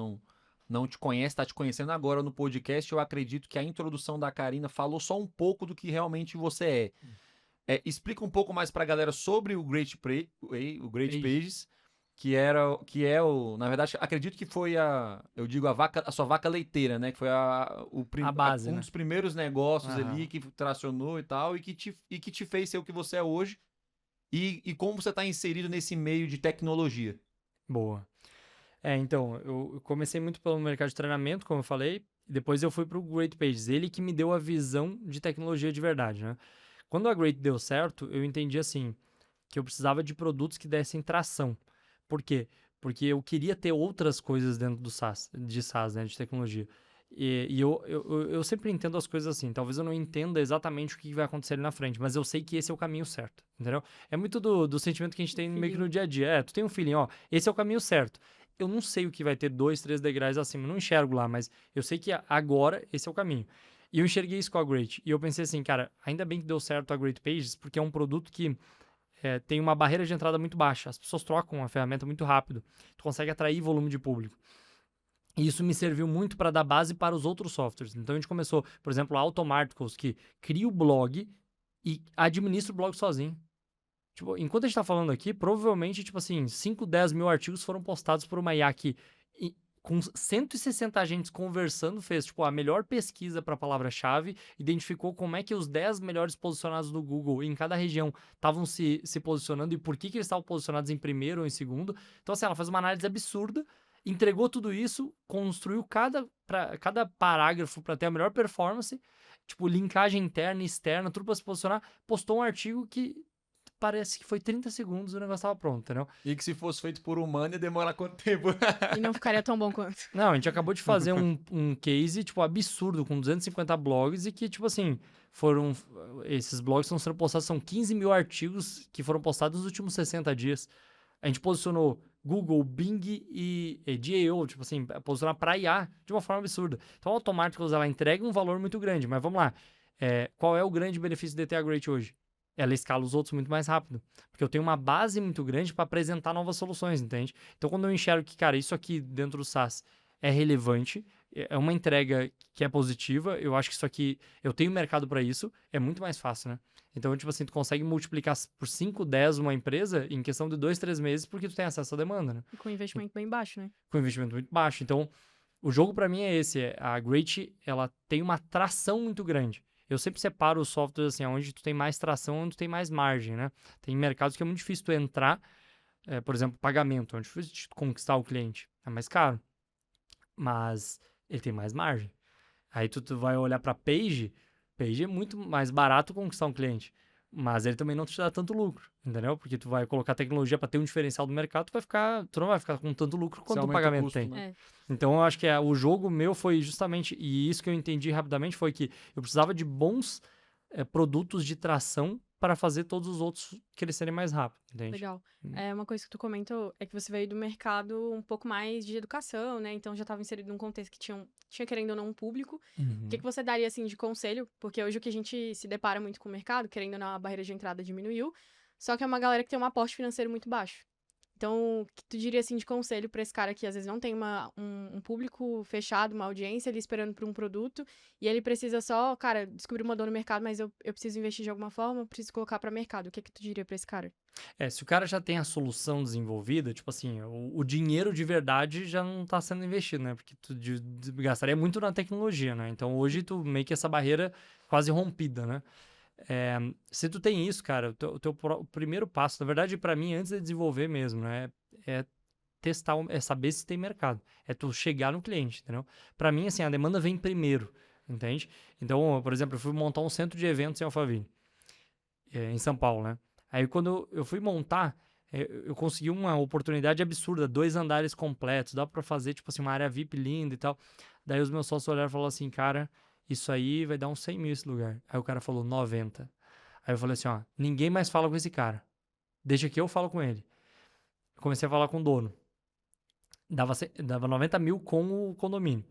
S3: não te conhece, tá te conhecendo agora no podcast. Eu acredito que a introdução da Karina falou só um pouco do que realmente você é. Explica um pouco mais pra galera sobre o Great Pages, na verdade, acredito que foi a sua vaca leiteira, né? Que foi
S1: a base,
S3: um
S1: né?
S3: dos primeiros negócios ali que tracionou e tal, e que te fez ser o que você é hoje. E como você está inserido nesse meio de tecnologia?
S1: Boa. Então, eu comecei muito pelo mercado de treinamento, como eu falei, e depois eu fui para o Great Pages. Ele que me deu a visão de tecnologia de verdade, né? Quando a Great deu certo, eu entendi assim, que eu precisava de produtos que dessem tração. Por quê? Porque eu queria ter outras coisas dentro do SaaS, né, de tecnologia. E eu sempre entendo as coisas assim. Talvez eu não entenda exatamente o que vai acontecer ali na frente, mas eu sei que esse é o caminho certo, entendeu? É muito do sentimento que a gente tem meio que no dia a dia. Tu tem um feeling, esse é o caminho certo. Eu não sei o que vai ter 2, 3 degraus acima, eu não enxergo lá, mas eu sei que agora esse é o caminho. E eu enxerguei isso com a Great. E eu pensei assim, cara, ainda bem que deu certo a Great Pages, porque é um produto que tem uma barreira de entrada muito baixa. As pessoas trocam a ferramenta muito rápido. Tu consegue atrair volume de público. E isso me serviu muito para dar base para os outros softwares. Então a gente começou, por exemplo, a Automarticals, que cria o blog e administra o blog sozinho. Tipo, enquanto a gente tá falando aqui, provavelmente, tipo assim, 5, 10 mil artigos foram postados por uma IA que, com 160 agentes conversando, fez tipo a melhor pesquisa para a palavra-chave, identificou como é que os 10 melhores posicionados do Google em cada região estavam se posicionando e por que eles estavam posicionados em primeiro ou em segundo. Então, assim, ela fez uma análise absurda, entregou tudo isso, construiu cada parágrafo para ter a melhor performance, tipo, linkagem interna e externa, tudo para se posicionar, postou um artigo que parece que foi 30 segundos e o negócio estava pronto, entendeu?
S3: E que se fosse feito por humano ia demorar quanto tempo?
S2: E não ficaria tão bom quanto.
S1: Não, a gente acabou de fazer um case, tipo, absurdo, com 250 blogs e que, tipo assim, esses blogs estão sendo postados, são 15 mil artigos que foram postados nos últimos 60 dias. A gente posicionou Google, Bing e GAO, tipo assim, posicionar para IA de uma forma absurda. Então, a Automarticals, ela entrega um valor muito grande, mas vamos lá. Qual é o grande benefício de ter a Great hoje? Ela escala os outros muito mais rápido. Porque eu tenho uma base muito grande para apresentar novas soluções, entende? Então, quando eu enxergo que, cara, isso aqui dentro do SaaS é relevante, é uma entrega que é positiva, eu acho que isso aqui, eu tenho mercado para isso, é muito mais fácil, né? Então, tipo assim, tu consegue multiplicar por 5, 10 uma empresa em questão de 2, 3 meses porque tu tem acesso à demanda, né?
S2: E com investimento bem baixo, né?
S1: Com investimento muito baixo. Então, O jogo pra mim é esse. A Great, ela tem uma tração muito grande. Eu sempre separo os softwares assim, onde tu tem mais tração, onde tu tem mais margem, né? Tem mercados que é muito difícil tu entrar, por exemplo, pagamento, é muito difícil de conquistar o cliente. É mais caro, mas ele tem mais margem. Aí tu vai olhar pra Page é muito mais barato conquistar um cliente, mas ele também não te dá tanto lucro, entendeu? Porque tu vai colocar tecnologia pra ter um diferencial do mercado, tu não vai ficar com tanto lucro
S3: Você
S1: quanto o
S3: aumenta
S1: pagamento
S3: custo,
S1: tem.
S3: né?
S1: Então eu acho que o jogo meu foi justamente, e isso que eu entendi rapidamente foi que eu precisava de bons produtos de tração para fazer todos os outros crescerem mais rápido, entende?
S2: Legal. Uma coisa que tu comentou é que você veio do mercado um pouco mais de educação, né? Então já estava inserido num contexto que tinha querendo ou não um público. O que você daria, assim, de conselho? Porque hoje o que a gente se depara muito com o mercado, querendo ou não, a barreira de entrada diminuiu, só que é uma galera que tem um aporte financeiro muito baixo. Então, o que tu diria, assim, de conselho para esse cara que às vezes não tem um público fechado, uma audiência ali esperando por um produto, e ele precisa só, cara, descobrir uma dor no mercado, mas eu preciso investir de alguma forma, eu preciso colocar para mercado. O que tu diria para esse cara?
S1: Se o cara já tem a solução desenvolvida, tipo assim, o dinheiro de verdade já não tá sendo investido, né? Porque tu gastaria muito na tecnologia, né? Então hoje tu meio que essa barreira quase rompida, né? Se tu tem isso, cara, o primeiro passo, na verdade, pra mim, antes de desenvolver mesmo, né? É testar, é saber se tem mercado. É tu chegar no cliente, entendeu? Pra mim, assim, a demanda vem primeiro, entende? Então, por exemplo, eu fui montar um centro de eventos em Alphaville, em São Paulo, né? Aí quando eu fui montar, eu consegui uma oportunidade absurda, 2 andares completos, dá pra fazer, tipo assim, uma área VIP linda e tal. Daí os meus sócios olharam e falaram assim, cara, isso aí vai dar uns 100 mil esse lugar. Aí o cara falou 90. Aí eu falei assim, ó, ninguém mais fala com esse cara. Deixa que eu falo com ele. Comecei a falar com o dono. Dava 90 mil com o condomínio.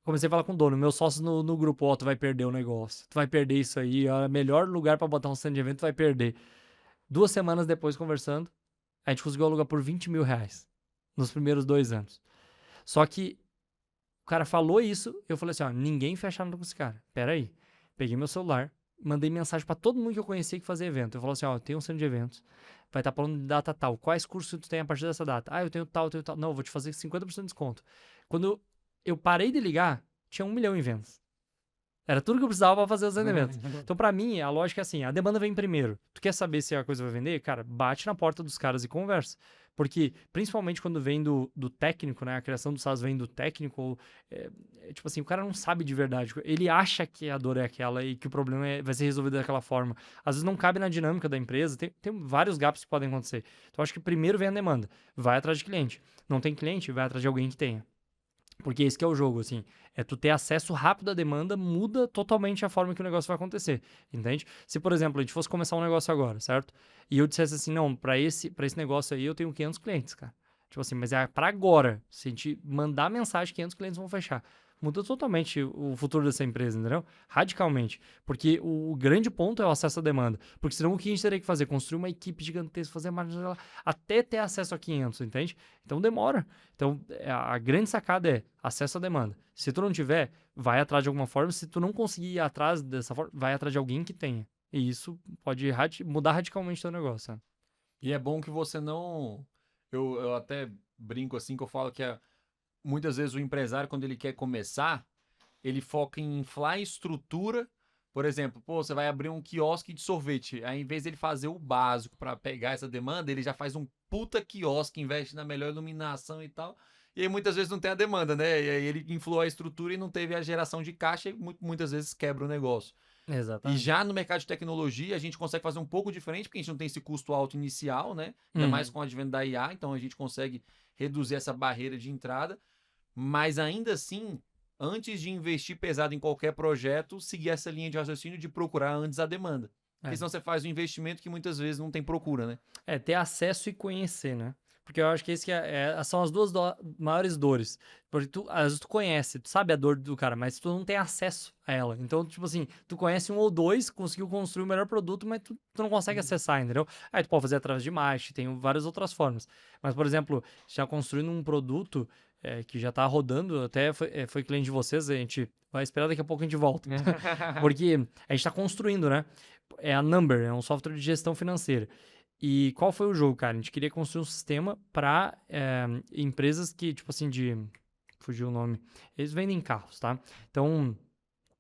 S1: Comecei a falar com o dono, meus sócios no grupo, ó, tu vai perder o negócio. Tu vai perder isso aí, ó, melhor lugar pra botar um stand de evento, tu vai perder. 2 semanas depois, conversando, a gente conseguiu alugar por 20 mil reais. Nos primeiros 2 anos. Só que o cara falou isso, eu falei assim, ó, ninguém fecha nada com esse cara. Pera aí. Peguei meu celular, mandei mensagem pra todo mundo que eu conhecia que fazia evento. Eu falei assim, ó, tem um centro de eventos, vai estar falando de data tal. Quais cursos tu tem a partir dessa data? Ah, eu tenho tal, eu tenho tal. Não, eu vou te fazer 50% de desconto. Quando eu parei de ligar, tinha 1 milhão em vendas. Era tudo que eu precisava pra fazer os vendimentos. Então, pra mim, a lógica é assim, a demanda vem primeiro. Tu quer saber se a coisa vai vender? Cara, bate na porta dos caras e conversa. Porque, principalmente quando vem do técnico, né? A criação dos SaaS vem do técnico. Tipo assim, o cara não sabe de verdade. Ele acha que a dor é aquela e que o problema vai ser resolvido daquela forma. Às vezes não cabe na dinâmica da empresa. Tem vários gaps que podem acontecer. Então, acho que primeiro vem a demanda. Vai atrás de cliente. Não tem cliente? Vai atrás de alguém que tenha. Porque esse que é o jogo, assim. Tu ter acesso rápido à demanda muda totalmente a forma que o negócio vai acontecer, entende? Se, por exemplo, a gente fosse começar um negócio agora, certo? E eu dissesse assim, não, pra esse negócio aí eu tenho 500 clientes, cara. Tipo assim, mas é pra agora. Se a gente mandar mensagem, 500 clientes vão fechar. Muda totalmente o futuro dessa empresa, entendeu? Radicalmente. Porque o grande ponto é o acesso à demanda. Porque senão o que a gente teria que fazer? Construir uma equipe gigantesca, fazer mais até ter acesso a 500, entende? Então demora. Então a grande sacada é acesso à demanda. Se tu não tiver, vai atrás de alguma forma. Se tu não conseguir ir atrás dessa forma, vai atrás de alguém que tenha. E isso pode mudar radicalmente o teu negócio. Sabe?
S3: E é bom que você não. Eu até brinco assim que eu falo que muitas vezes o empresário, quando ele quer começar, ele foca em inflar a estrutura. Por exemplo, pô, você vai abrir um quiosque de sorvete. Aí, em vez dele fazer o básico para pegar essa demanda, ele já faz um puta quiosque, investe na melhor iluminação e tal. E aí muitas vezes não tem a demanda, né? E aí ele inflou a estrutura e não teve a geração de caixa e muitas vezes quebra o negócio. E
S1: Exatamente.
S3: já no mercado de tecnologia, a gente consegue fazer um pouco diferente, porque a gente não tem esse custo alto inicial, né? Ainda mais com o advento da IA, então a gente consegue reduzir essa barreira de entrada. Mas ainda assim, antes de investir pesado em qualquer projeto, seguir essa linha de raciocínio de procurar antes a demanda. Porque senão você faz um investimento que muitas vezes não tem procura, né?
S1: Ter acesso e conhecer, né? Porque eu acho que esse são as duas maiores dores. Porque às vezes tu conhece, tu sabe a dor do cara, mas tu não tem acesso a ela. Então, tipo assim, tu conhece um ou dois, conseguiu construir o melhor produto, mas tu não consegue acessar, entendeu? Aí tu pode fazer através de marketing, tem várias outras formas. Mas, por exemplo, já construindo um produto que já tá rodando, até foi cliente de vocês, a gente vai esperar, daqui a pouco a gente volta. Porque a gente tá construindo, né? É a Number, é um software de gestão financeira. E qual foi o jogo, cara? A gente queria construir um sistema para empresas que, tipo assim, fugiu o nome. Eles vendem carros, tá? Então,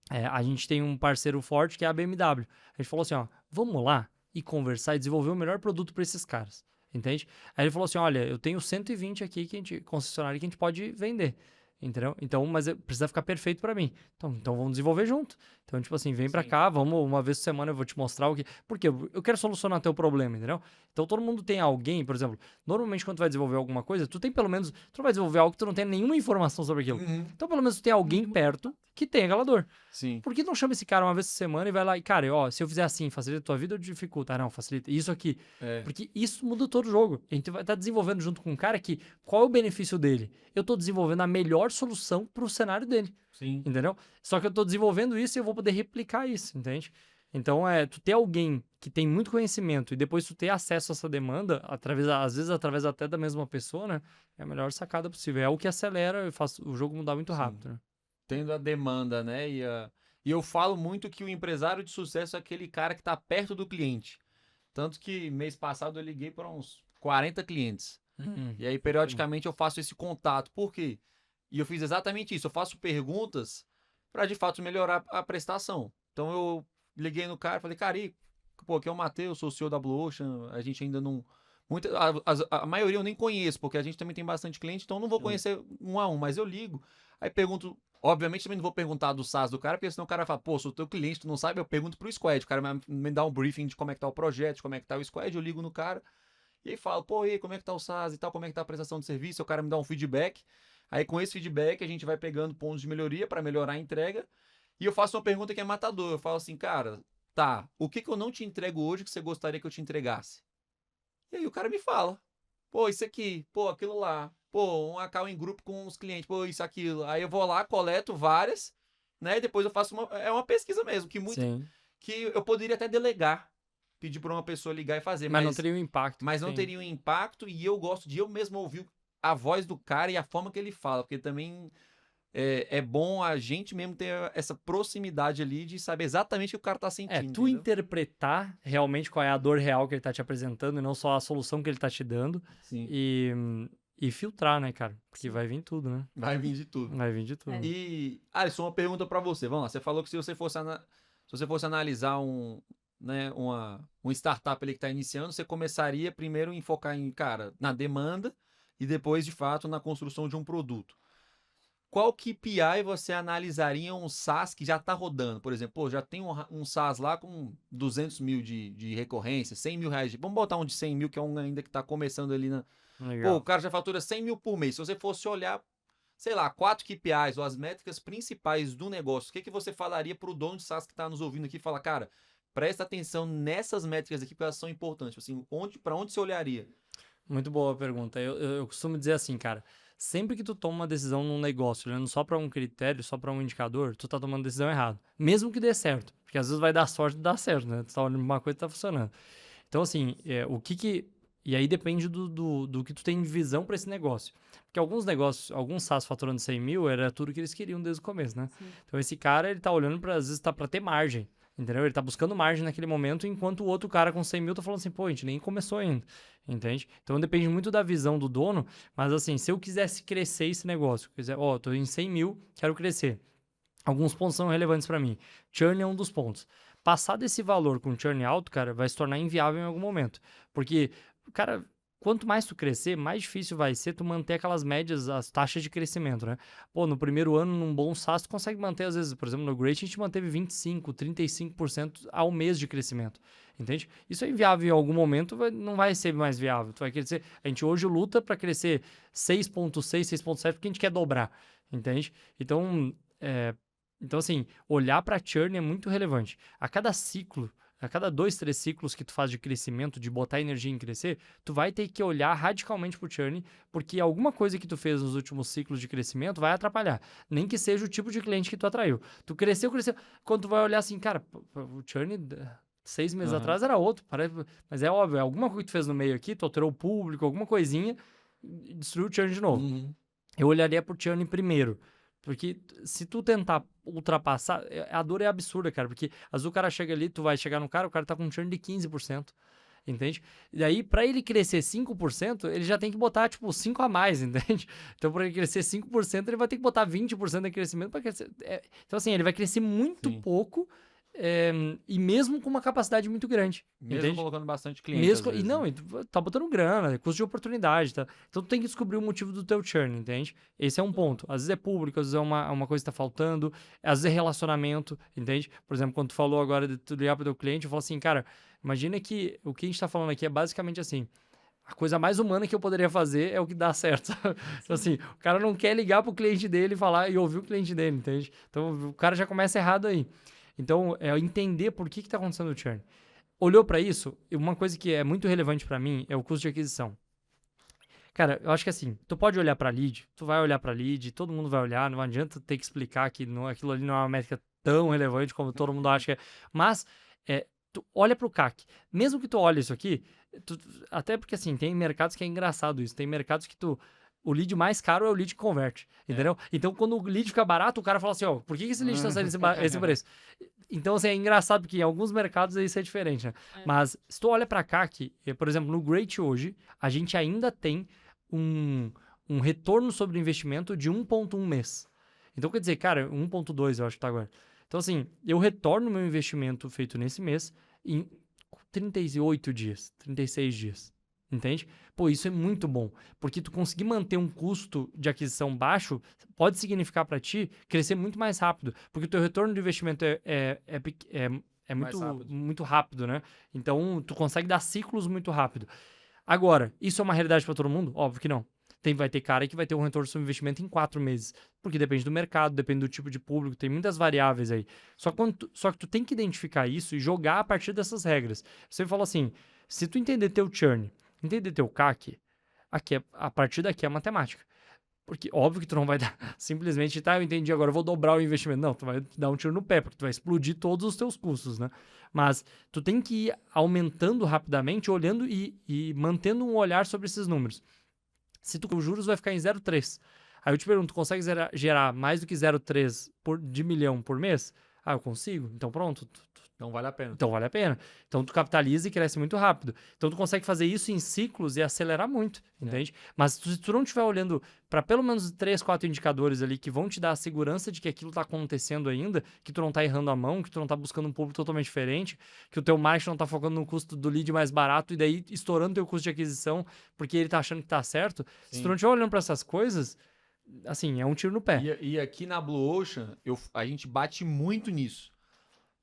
S1: a gente tem um parceiro forte que é a BMW. A gente falou assim, ó, vamos lá e conversar e desenvolver o melhor produto para esses caras, entende? Aí ele falou assim, olha, eu tenho 120 aqui concessionário que a gente pode vender, entendeu? Então, mas precisa ficar perfeito para mim. Então vamos desenvolver junto. Então, tipo assim, vem para cá, vamos uma vez por semana eu vou te mostrar o que... Porque eu quero solucionar teu problema, entendeu? Então todo mundo tem alguém, por exemplo, normalmente quando tu vai desenvolver alguma coisa, tu tem pelo menos, tu não vai desenvolver algo que tu não tem nenhuma informação sobre aquilo. Então pelo menos tu tem alguém perto que tem aquela dor.
S3: Sim.
S1: Por que não chama esse cara uma vez por semana e vai lá e, cara, ó, se eu fizer assim, facilita a tua vida ou dificulta? Ah, não, facilita. Isso aqui. Porque isso muda todo o jogo. A gente vai estar desenvolvendo junto com um cara que, qual é o benefício dele? Eu tô desenvolvendo a melhor solução pro cenário dele.
S3: Sim.
S1: Entendeu? Só que eu tô desenvolvendo isso e eu vou poder replicar isso, entende? Então, tu ter alguém que tem muito conhecimento e depois tu ter acesso a essa demanda, às vezes através até da mesma pessoa, né? É a melhor sacada possível. É o que acelera e faz o jogo mudar muito rápido, né?
S3: Tendo a demanda, né? E eu falo muito que o empresário de sucesso é aquele cara que tá perto do cliente. Tanto que mês passado eu liguei para uns 40 clientes. E aí, periodicamente, eu faço esse contato. Por quê? E eu fiz exatamente isso. Eu faço perguntas para, de fato, melhorar a prestação. Então, eu liguei no cara e falei, cara, aqui é o Matheus, sou o CEO da Blue Ocean. A gente ainda não... A maioria eu nem conheço, porque a gente também tem bastante cliente, então eu não vou conhecer um a um, mas eu ligo. Aí pergunto... Obviamente, também não vou perguntar do SaaS do cara, porque senão o cara fala, pô, sou teu cliente, tu não sabe, eu pergunto pro squad. O cara me dá um briefing de como é que tá o projeto, de como é que tá o squad, eu ligo no cara e aí falo, pô, e aí, como é que tá o SaaS e tal, como é que tá a prestação de serviço, o cara me dá um feedback. Aí com esse feedback a gente vai pegando pontos de melhoria para melhorar a entrega. E eu faço uma pergunta que é matadora. Eu falo assim, cara, tá, o que eu não te entrego hoje que você gostaria que eu te entregasse? E aí o cara me fala, pô, isso aqui, pô, aquilo lá, pô, um account em grupo com os clientes, pô, isso, aquilo. Aí eu vou lá, coleto várias, né, e depois eu faço uma pesquisa mesmo, que eu poderia até delegar, pedir para uma pessoa ligar e fazer,
S1: mas não teria um impacto.
S3: Mas não teria um impacto e eu gosto de eu mesmo ouvir a voz do cara e a forma que ele fala, porque também é bom a gente mesmo ter essa proximidade ali de saber exatamente o que o cara tá sentindo.
S1: Tu interpretar realmente qual é a dor real que ele tá te apresentando e não só a solução que ele tá te dando.
S3: Sim.
S1: E filtrar, né, cara? Porque vai vir tudo, né?
S3: Vai vir de tudo.
S1: Vai vir de tudo.
S3: E, Alisson, uma pergunta para você. Vamos lá, você falou que se você fosse analisar uma startup ali que está iniciando, você começaria primeiro em focar na demanda e depois, de fato, na construção de um produto. Qual KPI você analisaria em um SaaS que já está rodando? Por exemplo, já tem um SaaS lá com 200 mil de recorrência, 100 mil reais. Vamos botar um de 100 mil, que é um ainda que está começando ali na...
S1: Legal.
S3: Pô, o cara já fatura 100 mil por mês. Se você fosse olhar, sei lá, 4 KPIs ou as métricas principais do negócio, o que você falaria para o dono de SaaS que está nos ouvindo aqui e falar, cara, presta atenção nessas métricas aqui porque elas são importantes. Assim, para onde você olharia?
S1: Muito boa pergunta. Eu costumo dizer assim, cara, sempre que tu toma uma decisão num negócio, olhando só para um critério, só para um indicador, tu tá tomando decisão errada. Mesmo que dê certo. Porque às vezes vai dar sorte de dar certo, né? Tu tá olhando uma coisa e tá funcionando. Então, assim, E aí depende do que tu tem de visão para esse negócio. Porque alguns SaaS faturando 100 mil, era tudo que eles queriam desde o começo, né?
S2: Sim.
S1: Então esse cara, ele tá olhando às vezes tá para ter margem, entendeu? Ele tá buscando margem naquele momento, enquanto o outro cara com 100 mil tá falando assim, pô, a gente nem começou ainda, entende? Então depende muito da visão do dono, mas assim, se eu quisesse crescer esse negócio, tô em 100 mil, quero crescer. Alguns pontos são relevantes para mim. Churn é um dos pontos. Passar desse valor com churn alto, cara, vai se tornar inviável em algum momento. Porque, cara, quanto mais tu crescer, mais difícil vai ser tu manter aquelas médias, as taxas de crescimento, né? Pô, no primeiro ano, num bom SaaS, tu consegue manter, às vezes, por exemplo, no Great, a gente manteve 25%, 35% ao mês de crescimento, entende? Isso é inviável em algum momento, não vai ser mais viável. Tu vai crescer, a gente hoje luta para crescer 6,6, 6,7, porque a gente quer dobrar, entende? Então, assim, olhar para churn é muito relevante. A cada ciclo, a cada 2, 3 ciclos que tu faz de crescimento, de botar energia em crescer, tu vai ter que olhar radicalmente pro churn, porque alguma coisa que tu fez nos últimos ciclos de crescimento vai atrapalhar. Nem que seja o tipo de cliente que tu atraiu. Tu cresceu. Quando tu vai olhar assim, cara, o churn 6 meses atrás era outro. Mas é óbvio, alguma coisa que tu fez no meio aqui, tu alterou o público, alguma coisinha, destruiu o churn de novo. Eu olharia pro churn primeiro. Porque se tu tentar ultrapassar, a dor é absurda, cara. Porque às vezes o cara chega ali, tu vai chegar no cara, o cara tá com um churn de 15%. entende? E aí, para ele crescer 5%, ele já tem que botar, tipo, 5 a mais, entende? Então, para ele crescer 5%, ele vai ter que botar 20% de crescimento para crescer. Então, assim, ele vai crescer muito
S3: Sim.
S1: pouco e mesmo com uma capacidade muito grande,
S3: Mesmo
S1: entende?
S3: colocando bastante cliente,
S1: Mesmo,
S3: às vezes,
S1: e não,
S3: né?
S1: e tu tá botando grana, custo de oportunidade, tá? Então tu tem que descobrir o motivo do teu churn, entende? Esse é um ponto. Às vezes é público, às vezes é uma coisa que tá faltando, às vezes é relacionamento, entende? Por exemplo, quando tu falou agora de tu ligar pro teu cliente, eu falo assim, cara, imagina que o que a gente tá falando aqui é basicamente assim, a coisa mais humana que eu poderia fazer é o que dá certo, sabe? Então assim, o cara não quer ligar pro cliente dele e falar e ouvir o cliente dele, entende? Então o cara já começa errado aí. Então, é entender por que tá acontecendo o churn. Olhou para isso, uma coisa que é muito relevante para mim é o custo de aquisição. Cara, eu acho que assim, tu pode olhar para lead, tu vai olhar para lead, todo mundo vai olhar, não adianta ter que explicar que aquilo ali não é uma métrica tão relevante como todo mundo acha que é. Mas, tu olha para o CAC. Mesmo que tu olhe isso aqui, até porque assim, tem mercados que é engraçado isso, tem mercados que o lead mais caro é o lead que converte, entendeu? Então, quando o lead fica barato, o cara fala assim, ó, por que esse lead está saindo esse preço? Então, assim, é engraçado, porque em alguns mercados isso é diferente, né? Mas, se tu olha pra CAC, por exemplo, no Great hoje, a gente ainda tem um retorno sobre o investimento de 1,1 mês. Então, quer dizer, cara, 1,2 eu acho que tá agora. Então, assim, eu retorno meu investimento feito nesse mês em 38 dias, 36 dias. Entende? Pô, isso é muito bom, porque tu conseguir manter um custo de aquisição baixo pode significar para ti crescer muito mais rápido, porque o teu retorno de investimento é
S3: Mais
S1: muito
S3: rápido.
S1: muito rápido, né? Então, tu consegue dar ciclos muito rápido. Agora, isso é uma realidade para todo mundo? Óbvio que não. Vai ter cara que vai ter um retorno sobre investimento em 4 meses, porque depende do mercado, depende do tipo de público, tem muitas variáveis aí. Só que tu tem que identificar isso e jogar a partir dessas regras. Você falou assim, se tu entender teu churn, entender teu CAC, a partir daqui é matemática. Porque óbvio que tu não vai dar simplesmente, tá, eu entendi, agora eu vou dobrar o investimento. Não, tu vai dar um tiro no pé, porque tu vai explodir todos os teus custos, né? Mas tu tem que ir aumentando rapidamente, olhando e mantendo um olhar sobre esses números. Se os juros vai ficar em 0,3. Aí eu te pergunto, tu consegue gerar mais do que 0,3 de milhão por mês? Ah, eu consigo? Então pronto,
S3: Então vale a pena.
S1: então vale a pena. Então tu capitaliza e cresce muito rápido. Então tu consegue fazer isso em ciclos e acelerar muito, entende? Mas se tu não estiver olhando para pelo menos 3, 4 indicadores ali que vão te dar a segurança de que aquilo tá acontecendo ainda, que tu não tá errando a mão, que tu não tá buscando um público totalmente diferente, que o teu marketing não tá focando no custo do lead mais barato e daí estourando teu custo de aquisição porque ele tá achando que tá certo.
S3: Sim.
S1: Se tu não estiver olhando para essas coisas, assim, é um tiro no pé.
S3: E aqui na Blue Ocean, a gente bate muito nisso.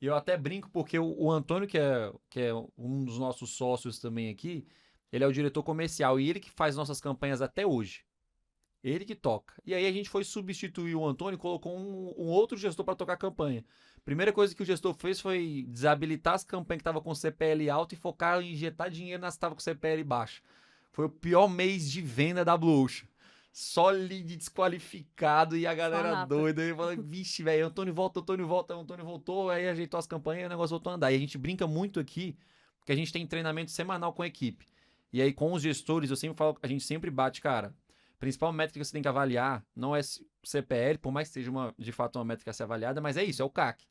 S3: E eu até brinco porque o Antônio, que é um dos nossos sócios também aqui, ele é o diretor comercial e ele que faz nossas campanhas até hoje. Ele que toca. E aí a gente foi substituir o Antônio e colocou um outro gestor para tocar a campanha. Primeira coisa que o gestor fez foi desabilitar as campanhas que estavam com CPL alto e focar em injetar dinheiro nas que estavam com CPL baixo. Foi o pior mês de venda da Blue Ocean. Só lead desqualificado e a galera doida. Eu falei, vixe, velho, Antônio volta, Antônio voltou, aí ajeitou as campanhas e o negócio voltou a andar. E a gente brinca muito aqui, porque a gente tem treinamento semanal com a equipe. E aí com os gestores, eu sempre falo, a gente sempre bate, cara, a principal métrica que você tem que avaliar não é CPL, por mais que seja de fato uma métrica a ser avaliada, mas é isso, é o CAC.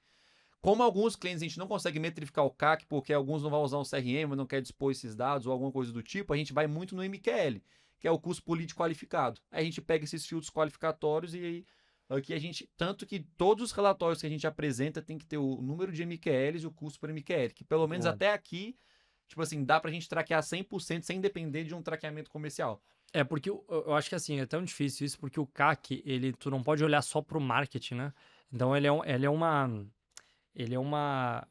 S3: Como alguns clientes a gente não consegue metrificar o CAC, porque alguns não vão usar um CRM, não quer dispor esses dados ou alguma coisa do tipo, a gente vai muito no MQL, que é o custo por lead qualificado. Aí a gente pega esses filtros qualificatórios e aí aqui a gente, tanto que todos os relatórios que a gente apresenta tem que ter o número de MQLs e o custo por MQL, que pelo menos até aqui, tipo assim, dá pra gente traquear 100% sem depender de um traqueamento comercial.
S1: Porque eu acho que assim, é tão difícil isso, porque o CAC, tu não pode olhar só pro marketing, né? Então ele é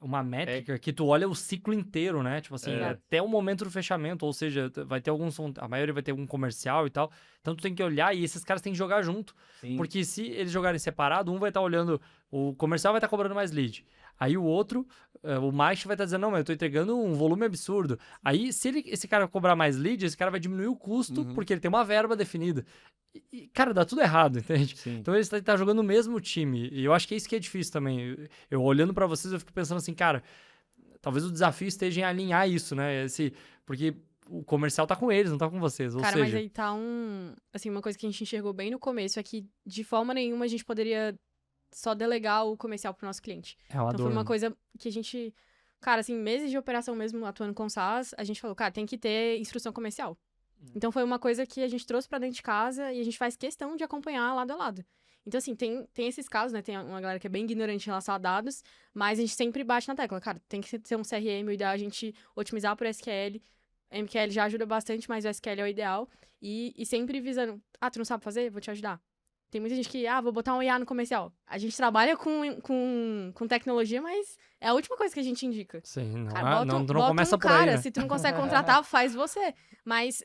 S1: uma métrica que tu olha o ciclo inteiro, né? Tipo assim, até o momento do fechamento, ou seja, vai ter a maioria vai ter algum comercial e tal. Então tu tem que olhar e esses caras têm que jogar junto.
S3: Sim.
S1: Porque se eles jogarem separado, um vai estar olhando, o comercial vai estar cobrando mais lead. Aí o outro, o marketing vai estar dizendo, não, mas eu tô entregando um volume absurdo. Aí, se esse cara cobrar mais lead, esse cara vai diminuir o custo, porque ele tem uma verba definida. E, cara, dá tudo errado, entende?
S3: Sim.
S1: Então ele tá jogando o mesmo time. E eu acho que é isso que é difícil também. Eu olhando pra vocês, eu fico pensando assim, cara, talvez o desafio esteja em alinhar isso, né? Porque o comercial tá com eles, não tá com vocês. Ou
S2: Cara,
S1: seja,
S2: mas aí tá assim, uma coisa que a gente enxergou bem no começo é que, de forma nenhuma, a gente poderia só delegar o comercial pro nosso cliente.
S1: é uma
S2: Então
S1: dor,
S2: foi uma
S1: né?
S2: coisa que a gente cara, assim, meses de operação mesmo atuando com SaaS, a gente falou, cara, tem que ter instrução comercial. Então foi uma coisa que a gente trouxe pra dentro de casa e a gente faz questão de acompanhar lado a lado. Então, assim, tem esses casos, né? Tem uma galera que é bem ignorante em relação a dados, mas a gente sempre bate na tecla. Cara, tem que ser um CRM, o ideal é a gente otimizar por SQL. MQL já ajuda bastante, mas o SQL é o ideal. E sempre visando, tu não sabe fazer? Vou te ajudar. Tem muita gente que, vou botar um IA no comercial. A gente trabalha com tecnologia, mas é a última coisa que a gente indica.
S1: Sim, não,
S2: Cara,
S1: não
S2: bota
S1: começa
S2: um
S1: por aí,
S2: cara,
S1: né?
S2: se tu não consegue contratar, faz você. Mas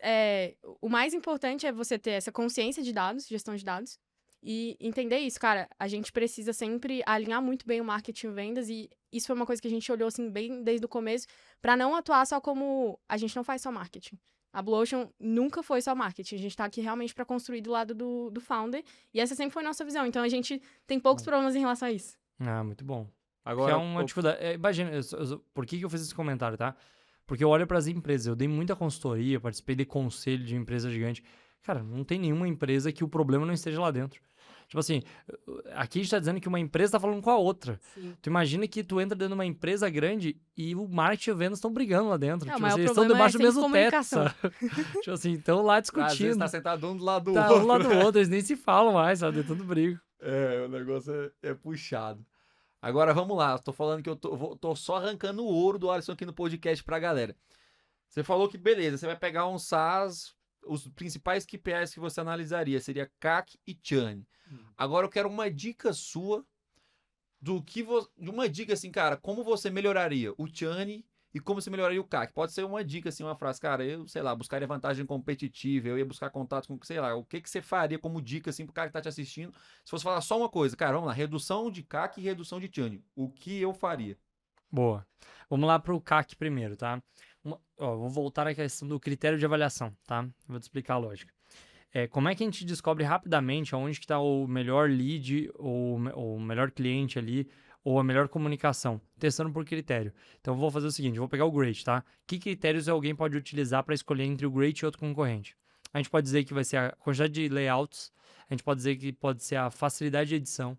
S2: o mais importante é você ter essa consciência de dados, gestão de dados, e entender isso, cara. A gente precisa sempre alinhar muito bem o marketing e vendas, e isso foi uma coisa que a gente olhou, assim, bem desde o começo, pra não atuar só como... A gente não faz só marketing. A Blue Ocean nunca foi só marketing. A gente tá aqui realmente pra construir do lado do founder, e essa sempre foi a nossa visão. Então, a gente tem poucos problemas em relação a isso.
S1: Muito bom.
S3: Agora,
S1: Que é uma dificuldade. Imagina, por que eu fiz esse comentário, tá? Porque eu olho para as empresas, eu dei muita consultoria, participei de conselho de empresa gigante. Cara, não tem nenhuma empresa que o problema não esteja lá dentro. Tipo assim, aqui a gente tá dizendo que uma empresa tá falando com a outra.
S2: Sim.
S1: Tu imagina que tu entra dentro de uma empresa grande e o marketing e a vendas estão brigando lá dentro.
S2: O
S1: Tipo
S2: maior
S1: assim, eles estão
S2: problema
S1: debaixo do
S2: sempre
S1: mesmo teto,
S2: comunicação.
S1: sabe? Tipo assim, estão lá
S3: às vezes
S1: discutindo.
S3: tá sentado um do lado do
S1: Tá
S3: outro.
S1: um lado do outro, eles nem se falam mais, sabe? De tanto brigo.
S3: O negócio é puxado. Agora, vamos lá. Tô falando que eu tô só arrancando o ouro do Alisson aqui no podcast pra galera. Você falou que, beleza, você vai pegar um SaaS, os principais KPIs que você analisaria seria CAC e churn. Agora eu quero uma dica sua de uma dica assim, cara, como você melhoraria o churn e como você melhoraria o CAC. Pode ser uma dica assim, uma frase, cara, eu, sei lá, buscaria vantagem competitiva, eu ia buscar contatos com, sei lá, o que você faria como dica assim pro cara que tá te assistindo? Se fosse falar só uma coisa, cara, vamos lá, redução de CAC e redução de churn. O que eu faria?
S1: Boa. Vamos lá pro CAC primeiro, tá? Vou voltar à questão do critério de avaliação, tá? Vou te explicar a lógica. Como é que a gente descobre rapidamente onde que está o melhor lead, ou o melhor cliente ali, ou a melhor comunicação? Testando por critério. Então, eu vou fazer o seguinte, eu vou pegar o Great, tá? Que critérios alguém pode utilizar para escolher entre o Great e outro concorrente? A gente pode dizer que vai ser a quantidade de layouts, a gente pode dizer que pode ser a facilidade de edição,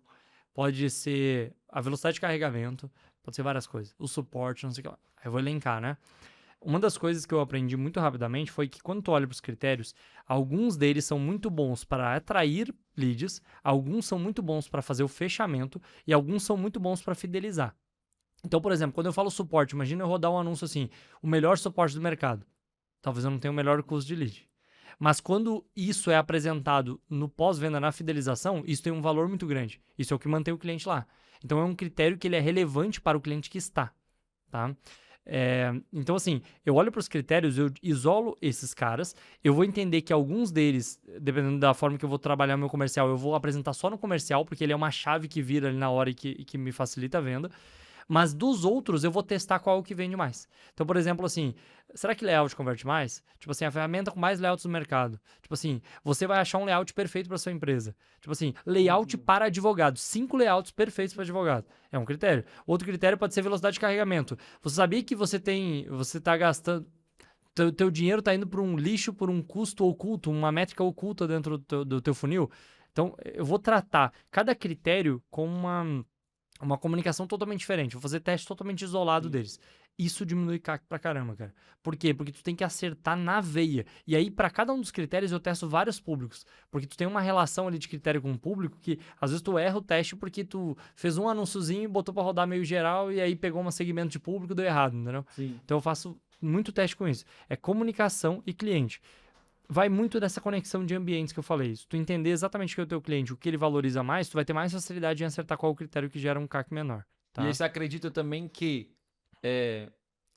S1: pode ser a velocidade de carregamento, pode ser várias coisas. O suporte, não sei o que lá. Aí eu vou elencar, né? Uma das coisas que eu aprendi muito rapidamente foi que quando tu olha para os critérios, alguns deles são muito bons para atrair leads, alguns são muito bons para fazer o fechamento e alguns são muito bons para fidelizar. Então, por exemplo, quando eu falo suporte, imagina eu rodar um anúncio assim, o melhor suporte do mercado. Talvez eu não tenha o melhor custo de lead. Mas quando isso é apresentado no pós-venda, na fidelização, isso tem um valor muito grande. Isso é o que mantém o cliente lá. Então, é um critério que ele é relevante para o cliente que está, tá? Então, assim, eu olho para os critérios, eu isolo esses caras, eu vou entender que alguns deles, dependendo da forma que eu vou trabalhar meu comercial, eu vou apresentar só no comercial, porque ele é uma chave que vira ali na hora e que me facilita a venda. Mas dos outros, eu vou testar qual é o que vende mais. Então, por exemplo, assim, será que layout converte mais? Tipo assim, a ferramenta com mais layouts no mercado. Tipo assim, você vai achar um layout perfeito para sua empresa. Tipo assim, layout para advogado. 5 layouts perfeitos para advogado. É um critério. Outro critério pode ser velocidade de carregamento. Você sabia que você tá gastando... Teu dinheiro tá indo para um lixo, por um custo oculto, uma métrica oculta dentro do teu funil? Então, eu vou tratar cada critério com uma comunicação totalmente diferente. Vou fazer teste totalmente isolado deles. Isso diminui CAC pra caramba, cara. Por quê? Porque tu tem que acertar na veia. E aí, para cada um dos critérios, eu testo vários públicos. Porque tu tem uma relação ali de critério com o público que, às vezes, tu erra o teste porque tu fez um anúnciozinho, botou pra rodar meio geral e aí pegou um segmento de público e deu errado, entendeu?
S3: Sim.
S1: Então, eu faço muito teste com isso. É comunicação e cliente. Vai muito dessa conexão de ambientes que eu falei. Se tu entender exatamente o que é o teu cliente, o que ele valoriza mais, tu vai ter mais facilidade em acertar qual o critério que gera um CAC menor. Tá?
S3: E aí você acredita também que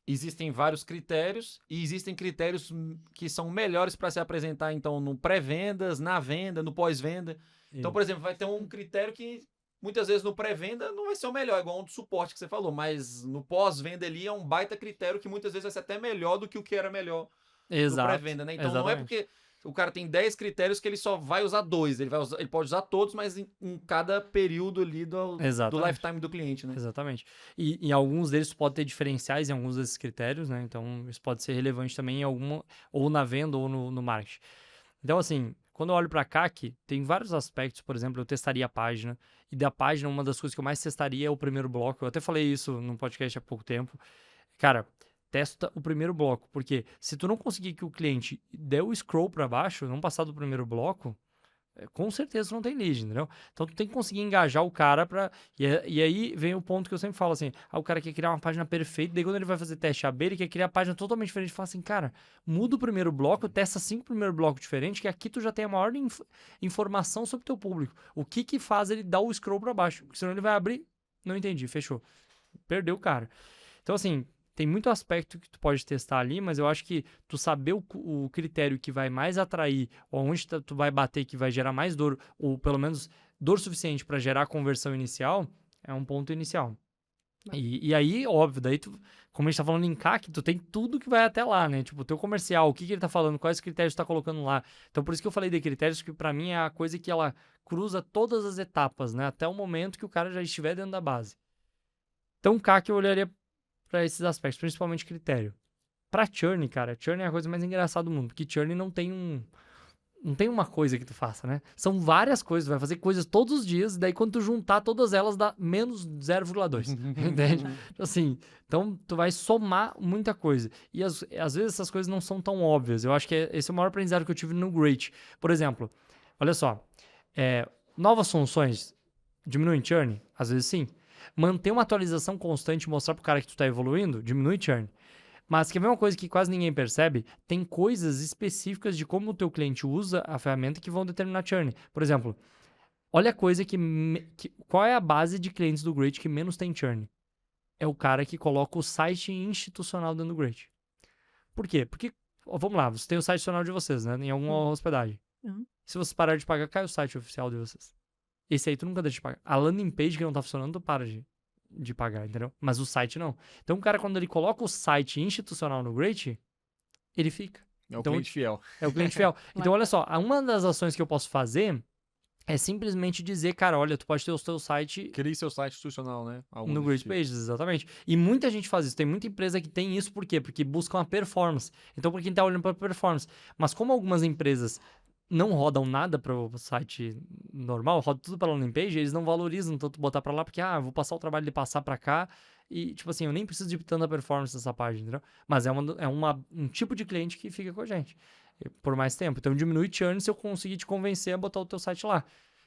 S3: existem vários critérios e existem critérios que são melhores para se apresentar, então, no pré-vendas, na venda, no pós-venda. Então, por exemplo, vai ter um critério que muitas vezes no pré-venda não vai ser o melhor, igual um do suporte que você falou, mas no pós-venda ali é um baita critério que muitas vezes vai ser até melhor do que o que era melhor no pré-venda, né? Então não é porque o cara tem 10 critérios que ele só vai usar 2, ele pode usar todos, mas em cada período ali do lifetime do cliente, né?
S1: Exatamente. E em alguns deles pode ter diferenciais em alguns desses critérios, né? Então isso pode ser relevante também em alguma, ou na venda ou no marketing. Então assim, quando eu olho para CAC, tem vários aspectos. Por exemplo, eu testaria a página, e da página uma das coisas que eu mais testaria é o primeiro bloco. Eu até falei isso num podcast há pouco tempo. Cara, testa o primeiro bloco, porque se tu não conseguir que o cliente dê o scroll para baixo, não passar do primeiro bloco, com certeza tu não tem lead, entendeu? Então tu tem que conseguir engajar o cara pra... E aí vem o ponto que eu sempre falo assim, o cara quer criar uma página perfeita, daí quando ele vai fazer teste AB, ele quer criar a página totalmente diferente, fala assim, cara, muda o primeiro bloco, testa 5 primeiros blocos diferentes, que aqui tu já tem a maior informação sobre o teu público. O que faz ele dar o scroll para baixo, porque senão ele vai abrir, não entendi, fechou. Perdeu o cara. Então assim, tem muito aspecto que tu pode testar ali, mas eu acho que tu saber o critério que vai mais atrair, ou onde tu vai bater que vai gerar mais dor, ou pelo menos dor suficiente para gerar a conversão inicial, é um ponto inicial. E aí, óbvio, daí tu, como a gente tá falando em CAC, tu tem tudo que vai até lá, né? Tipo, o teu comercial, o que ele tá falando, quais critérios tu tá colocando lá. Então, por isso que eu falei de critérios, que para mim é a coisa que ela cruza todas as etapas, né? Até o momento que o cara já estiver dentro da base. Então, CAC eu olharia para esses aspectos, principalmente critério. Para churn, cara, churn é a coisa mais engraçada do mundo, porque churn não tem uma coisa que tu faça, né? São várias coisas, tu vai fazer coisas todos os dias, e daí quando tu juntar todas elas dá menos 0,2, entende? Assim, então tu vai somar muita coisa. E às vezes essas coisas não são tão óbvias. Eu acho que esse é o maior aprendizado que eu tive no Great. Por exemplo, olha só, novas funções diminuem churn? Às vezes sim. Manter uma atualização constante e mostrar pro cara que tu tá evoluindo, diminui churn. Mas quer ver uma coisa que quase ninguém percebe? Tem coisas específicas de como o teu cliente usa a ferramenta que vão determinar churn. Por exemplo, olha a coisa qual é a base de clientes do Great que menos tem churn? É o cara que coloca o site institucional dentro do Great. Por quê? Porque, vamos lá, você tem o site institucional de vocês, né? Em alguma hospedagem. Se você parar de pagar, cai o site oficial de vocês. Esse aí tu nunca deixa de pagar. A landing page que não tá funcionando, tu para de pagar, entendeu? Mas o site não. Então o cara, quando ele coloca o site institucional no Great, ele fica.
S3: É o
S1: Então,
S3: cliente fiel.
S1: É o cliente fiel. Então, olha só, uma das ações que eu posso fazer é simplesmente dizer, cara, olha, tu pode ter o teu site...
S3: Crie seu site institucional, né? Algo
S1: no
S3: desse
S1: Great
S3: tipo.
S1: Pages, exatamente. E muita gente faz isso. Tem muita empresa que tem isso, por quê? Porque buscam a performance. Então, por quem tá olhando para performance. Mas como algumas empresas não rodam nada para o site normal, rodam tudo para landing page, eles não valorizam tanto botar para lá, porque, vou passar o trabalho de passar para cá e, tipo assim, eu nem preciso de tanta performance nessa página, entendeu? Mas é um tipo de cliente que fica com a gente por mais tempo. Então, diminui churn se eu conseguir te convencer a botar o teu site lá.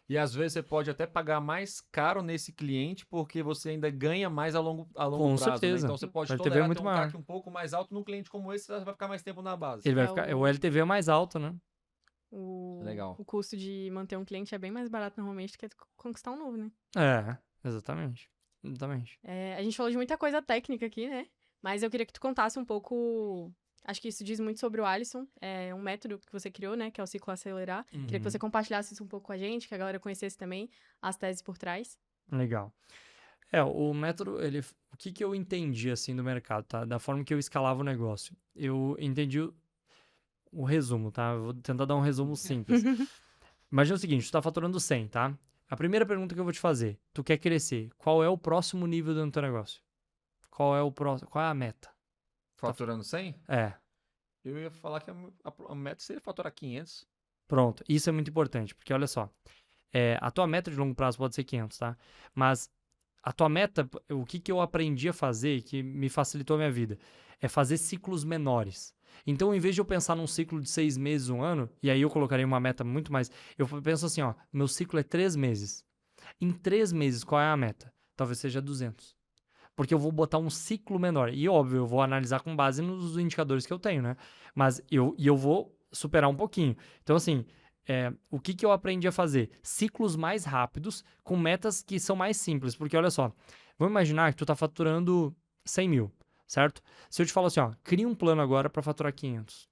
S3: E às vezes você pode até pagar mais caro nesse cliente porque você ainda ganha mais a longo prazo.
S1: Com
S3: Né?
S1: certeza.
S3: Então você pode
S1: O LTV
S3: tolerar
S1: é muito
S3: ter um
S1: maior.
S3: CAC um pouco mais alto num cliente como esse, você vai ficar mais tempo na base.
S1: Ele vai ficar, o LTV é mais alto, né?
S3: Legal.
S2: O custo de manter um cliente é bem mais barato normalmente do que conquistar um novo, né?
S1: Exatamente.
S2: A gente falou de muita coisa técnica aqui, né? Mas eu queria que tu contasse um pouco... Acho que isso diz muito sobre o Alisson. É um método que você criou, né? Que é o ciclo acelerar. Queria que você compartilhasse isso um pouco com a gente, que a galera conhecesse também as teses por trás.
S1: Legal. O método, o que eu entendi, assim, do mercado, tá? Da forma que eu escalava o negócio. Eu entendi o resumo, tá? Eu vou tentar dar um resumo simples. Imagina o seguinte, tu tá faturando 100, tá? A primeira pergunta que eu vou te fazer, tu quer crescer, qual é o próximo nível do teu negócio? Qual é a meta?
S3: Faturando 100? Eu ia falar que a meta seria faturar 500.
S1: Pronto, isso é muito importante, porque olha só, a tua meta de longo prazo pode ser 500, tá? Mas a tua meta, o que eu aprendi a fazer, que me facilitou a minha vida, é fazer ciclos menores. Então, em vez de eu pensar num ciclo de 6 meses, 1 ano, e aí eu colocaria uma meta muito mais... Eu penso assim, meu ciclo é 3 meses. Em 3 meses, qual é a meta? Talvez seja 200. Porque eu vou botar um ciclo menor. E, óbvio, eu vou analisar com base nos indicadores que eu tenho, né? Mas eu vou superar um pouquinho. Então, assim, o que eu aprendi a fazer? Ciclos mais rápidos, com metas que são mais simples. Porque, olha só, vamos imaginar que tu tá faturando 100 mil, certo? Se eu te falo assim, cria um plano agora para faturar 500.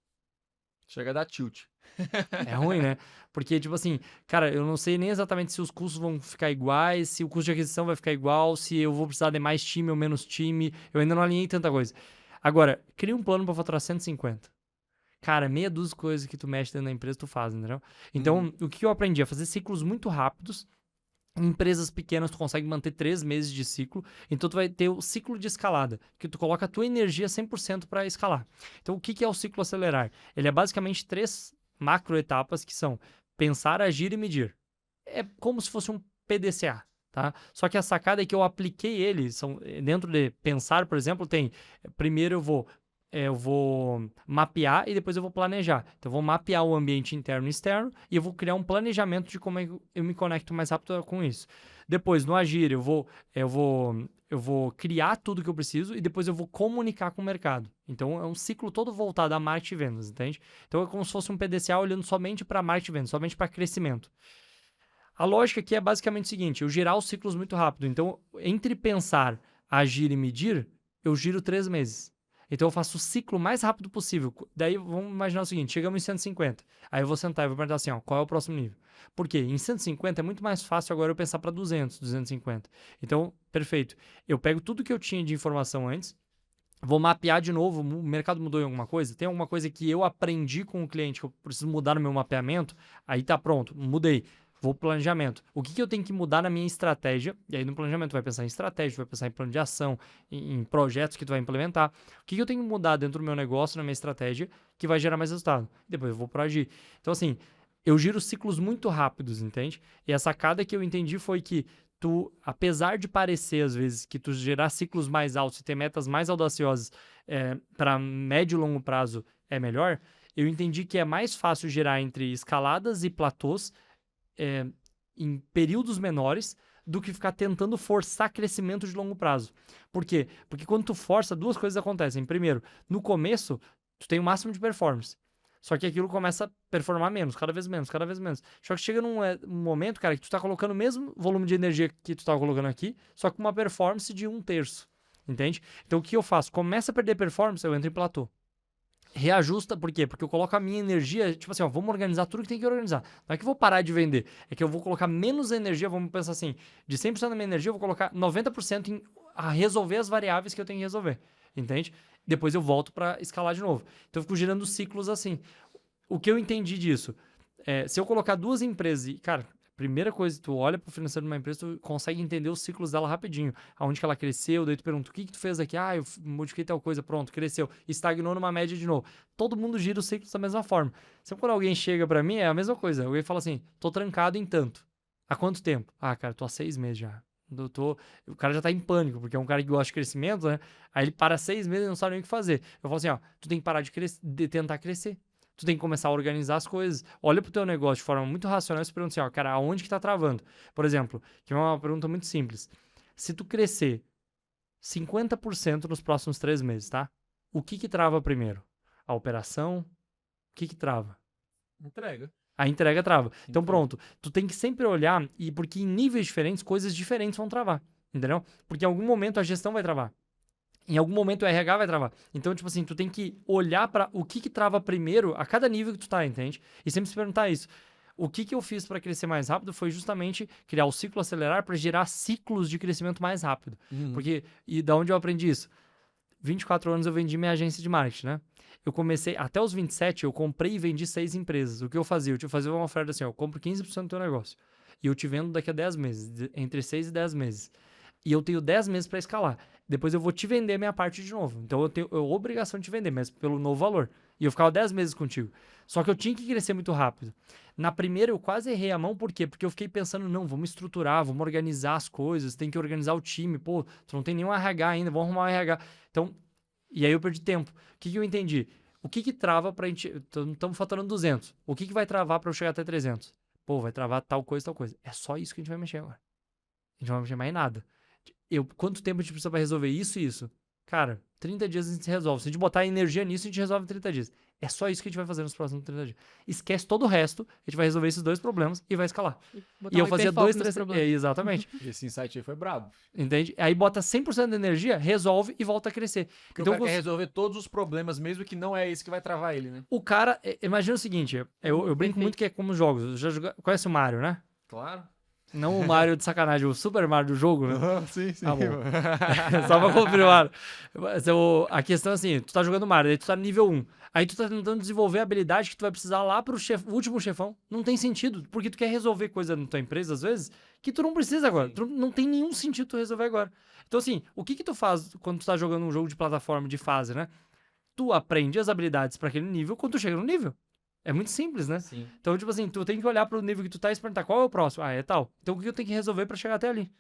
S3: Chega a dar tilt.
S1: É ruim, né? Porque, tipo assim, cara, eu não sei nem exatamente se os custos vão ficar iguais, se o custo de aquisição vai ficar igual, se eu vou precisar de mais time ou menos time. Eu ainda não alinhei tanta coisa. Agora, cria um plano para faturar 150. Cara, meia dúzia de coisas que tu mexe dentro da empresa, tu faz, entendeu? Então, o que eu aprendi? A fazer ciclos muito rápidos. Em empresas pequenas, tu consegue manter 3 meses de ciclo. Então, tu vai ter o ciclo de escalada, que tu coloca a tua energia 100% para escalar. Então, o que é o ciclo acelerar? Ele é basicamente 3 macro etapas que são pensar, agir e medir. É como se fosse um PDCA. Tá? Só que a sacada é que eu apliquei ele, dentro de pensar, por exemplo, primeiro eu vou mapear e depois eu vou planejar. Então eu vou mapear o ambiente interno e externo e eu vou criar um planejamento de como é que eu me conecto mais rápido com isso. Depois, no Agir, eu vou criar tudo que eu preciso e depois eu vou comunicar com o mercado. Então é um ciclo todo voltado a marketing e vendas, entende? Então é como se fosse um PDCA olhando somente para marketing e vendas, somente para crescimento. A lógica aqui é basicamente o seguinte, eu girar os ciclos muito rápido. Então, entre pensar, agir e medir, eu giro 3 meses. Então, eu faço o ciclo mais rápido possível. Daí, vamos imaginar o seguinte, chegamos em 150. Aí eu vou sentar e vou perguntar assim, ó, qual é o próximo nível? Por quê? Em 150 é muito mais fácil agora eu pensar para 200, 250. Então, perfeito. Eu pego tudo que eu tinha de informação antes, vou mapear de novo, o mercado mudou em alguma coisa? Tem alguma coisa que eu aprendi com o cliente que eu preciso mudar no meu mapeamento? Aí tá pronto, mudei. Vou pro planejamento. O que eu tenho que mudar na minha estratégia? E aí no planejamento vai pensar em estratégia, vai pensar em plano de ação, em projetos que tu vai implementar. O que eu tenho que mudar dentro do meu negócio, na minha estratégia, que vai gerar mais resultado? Depois eu vou pro agir. Então assim, eu giro ciclos muito rápidos, entende? E a sacada que eu entendi foi que tu, apesar de parecer às vezes que tu gerar ciclos mais altos e ter metas mais audaciosas para médio e longo prazo é melhor, eu entendi que é mais fácil gerar entre escaladas e platôs em períodos menores do que ficar tentando forçar crescimento de longo prazo. Por quê? Porque quando tu força, duas coisas acontecem. Primeiro, no começo, tu tem o máximo de performance. Só que aquilo começa a performar menos, cada vez menos, cada vez menos. Só que chega num momento, cara, que tu tá colocando o mesmo volume de energia que tu tava colocando aqui, só com uma performance de 1/3. Entende? Então o que eu faço? Começa a perder performance, eu entro em platô. Reajusta, por quê? Porque eu coloco a minha energia, tipo assim, ó, vamos organizar tudo que tem que organizar. Não é que eu vou parar de vender, é que eu vou colocar menos energia, vamos pensar assim, de 100% da minha energia, eu vou colocar 90% a resolver as variáveis que eu tenho que resolver, entende? Depois eu volto para escalar de novo. Então eu fico girando ciclos assim. O que eu entendi disso? Se eu colocar duas empresas e, cara, primeira coisa, tu olha pro financeiro de uma empresa, tu consegue entender os ciclos dela rapidinho. Aonde que ela cresceu, daí tu pergunta, o que tu fez aqui? Ah, eu modifiquei tal coisa, pronto, cresceu. Estagnou numa média de novo. Todo mundo gira os ciclos da mesma forma. Sempre quando alguém chega pra mim, é a mesma coisa. Alguém fala assim, tô trancado em tanto. Há quanto tempo? Ah, cara, tô há 6 meses já. O cara já tá em pânico, porque é um cara que gosta de crescimento, né? Aí ele para 6 meses e não sabe nem o que fazer. Eu falo assim, ó, tu tem que parar de tentar crescer. Tu tem que começar a organizar as coisas. Olha pro teu negócio de forma muito racional e se pergunta assim, ó, cara, aonde que tá travando? Por exemplo, que é uma pergunta muito simples. Se tu crescer 50% nos próximos 3 meses, tá? O que trava primeiro? A operação? O que trava?
S3: Entrega.
S1: A entrega trava. Então pronto, tu tem que sempre olhar, e porque em níveis diferentes, coisas diferentes vão travar, entendeu? Porque em algum momento a gestão vai travar. Em algum momento o RH vai travar. Então, tipo assim, tu tem que olhar para o que trava primeiro a cada nível que tu tá, entende? E sempre se perguntar isso. O que eu fiz para crescer mais rápido foi justamente criar o ciclo acelerar para gerar ciclos de crescimento mais rápido. Porque, e da onde eu aprendi isso? 24 anos eu vendi minha agência de marketing, né? Eu comecei, até os 27, eu comprei e vendi 6 empresas. O que eu fazia? Eu te fazia uma oferta assim, ó, eu compro 15% do teu negócio. E eu te vendo daqui a 10 meses, entre 6 e 10 meses. E eu tenho 10 meses para escalar. Depois eu vou te vender a minha parte de novo. Então eu tenho obrigação de te vender, mas pelo novo valor. E eu ficava 10 meses contigo. Só que eu tinha que crescer muito rápido. Na primeira eu quase errei a mão, por quê? Porque eu fiquei pensando, não, vamos estruturar, vamos organizar as coisas, tem que organizar o time. Pô, tu não tem nenhum RH ainda, vamos arrumar um RH. Então, e aí eu perdi tempo. O que eu entendi? O que trava pra gente... Estamos faturando 200. O que vai travar para eu chegar até 300? Pô, vai travar tal coisa, tal coisa. É só isso que a gente vai mexer agora. A gente não vai mexer mais em nada. Quanto tempo a gente precisa para resolver isso e isso? Cara, 30 dias a gente resolve. Se a gente botar energia nisso, a gente resolve em 30 dias. É só isso que a gente vai fazer nos próximos 30 dias. Esquece todo o resto, a gente vai resolver esses 2 problemas e vai escalar. E eu fazia 2, 3... exatamente.
S3: Esse insight aí foi brabo.
S1: Entende? Aí bota 100% de energia, resolve e volta a crescer.
S3: Porque então, o cara quer resolver todos os problemas, mesmo que não é esse que vai travar ele, né?
S1: O cara... Imagina o seguinte, eu brinco muito que é como jogos. Conhece o Mario, né?
S3: Claro.
S1: Não o Mario de sacanagem, o Super Mario do jogo, né?
S3: Sim.
S1: Ah, bom. Só pra confirmar. A questão é assim, tu tá jogando Mario, aí tu tá no nível 1. Aí tu tá tentando desenvolver a habilidade que tu vai precisar lá pro último chefão. Não tem sentido, porque tu quer resolver coisa na tua empresa, às vezes, que tu não precisa agora. Não tem nenhum sentido tu resolver agora. Então assim, o que tu faz quando tu tá jogando um jogo de plataforma, de fase, né? Tu aprende as habilidades pra aquele nível quando tu chega no nível. É muito simples, né?
S3: Sim.
S1: Então, tipo assim, tu tem que olhar pro nível que tu tá e se perguntar qual é o próximo. Ah, é tal. Então, o que eu tenho que resolver pra chegar até ali?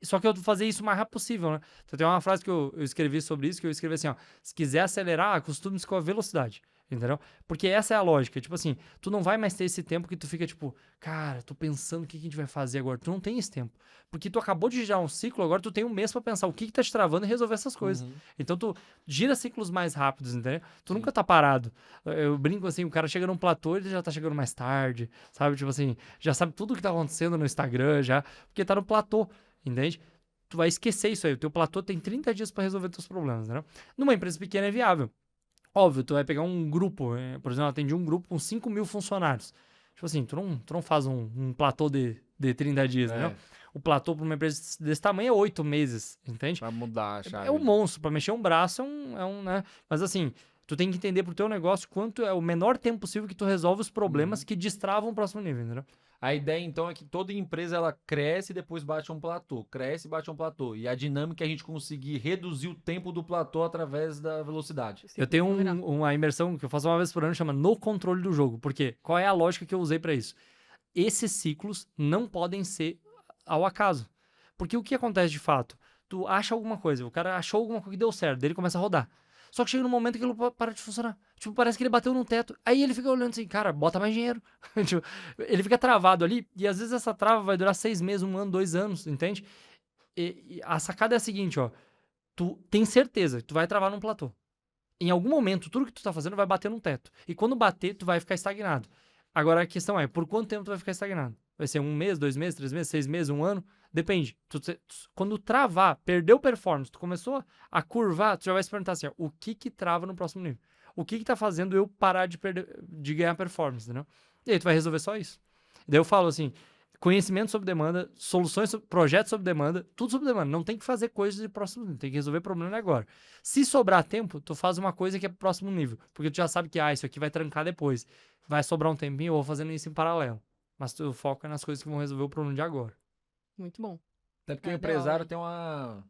S1: Só que eu vou fazer isso o mais rápido possível, né? Então, tem uma frase que eu escrevi sobre isso, que eu escrevi assim, ó. Se quiser acelerar, acostume-se com a velocidade. Entendeu? Porque essa é a lógica. Tipo assim, tu não vai mais ter esse tempo que tu fica tipo, cara, tô pensando o que a gente vai fazer agora. Tu não tem esse tempo. Porque tu acabou de girar um ciclo, agora tu tem um mês pra pensar o que tá te travando e resolver essas coisas.
S3: Uhum.
S1: Então, tu gira ciclos mais rápidos, entendeu? Tu
S3: Sim.
S1: nunca tá parado. Eu brinco assim, o cara chega num platô, ele já tá chegando mais tarde, sabe? Tipo assim, já sabe tudo o que tá acontecendo no Instagram, já, porque tá no platô, entende? Tu vai esquecer isso aí. O teu platô tem 30 dias pra resolver teus problemas, né? Numa empresa pequena é viável. Óbvio, tu vai pegar um grupo, por exemplo, eu atendi um grupo com 5 mil funcionários. Tipo assim, tu não faz um platô de 30 dias, né?
S3: É,
S1: O platô pra uma empresa desse tamanho é 8 meses, entende?
S3: pra mudar a chave.
S1: É um monstro, pra mexer um braço né? Mas assim, tu tem que entender pro teu negócio quanto é o menor tempo possível que tu resolve os problemas que destravam o próximo nível, entendeu?
S3: A ideia, então, é que toda empresa ela cresce e depois bate um platô. Cresce e bate um platô. E a dinâmica é a gente conseguir reduzir o tempo do platô através da velocidade.
S1: Eu tenho uma imersão que eu faço uma vez por ano, chama No Controle do Jogo. Por quê? Qual é a lógica que eu usei pra isso? Esses ciclos não podem ser ao acaso. Porque o que acontece de fato? Tu acha alguma coisa, o cara achou alguma coisa que deu certo, daí ele começa a rodar. Só que chega num momento que ele para de funcionar. Tipo, parece que ele bateu no teto. Aí ele fica olhando assim, cara, bota mais dinheiro. Tipo, ele fica travado ali, e às vezes essa trava vai durar 6 meses, 1 ano, 2 anos, entende? E a sacada é a seguinte, ó. Tu tem certeza que tu vai travar num platô. Em algum momento, tudo que tu tá fazendo vai bater num teto. E quando bater, tu vai ficar estagnado. Agora a questão é, por quanto tempo tu vai ficar estagnado? Vai ser 1 mês, 2 meses, 3 meses, 6 meses, 1 ano? Depende. Quando travar, perdeu performance, tu começou a curvar, tu já vai se perguntar assim, ó, o que que trava no próximo nível? O que que tá fazendo eu parar de ganhar performance, entendeu? E aí tu vai resolver só isso. Daí eu falo assim, conhecimento sob demanda, projetos sob demanda, tudo sob demanda. Não tem que fazer coisas de próximo nível, tem que resolver problema agora. Se sobrar tempo, tu faz uma coisa que é pro próximo nível, porque tu já sabe que, isso aqui vai trancar depois. Vai sobrar um tempinho, eu vou fazendo isso em paralelo. Mas tu foca nas coisas que vão resolver o problema de agora.
S2: Muito bom.
S3: Até porque o
S2: É, da hora.
S3: empresário tem uma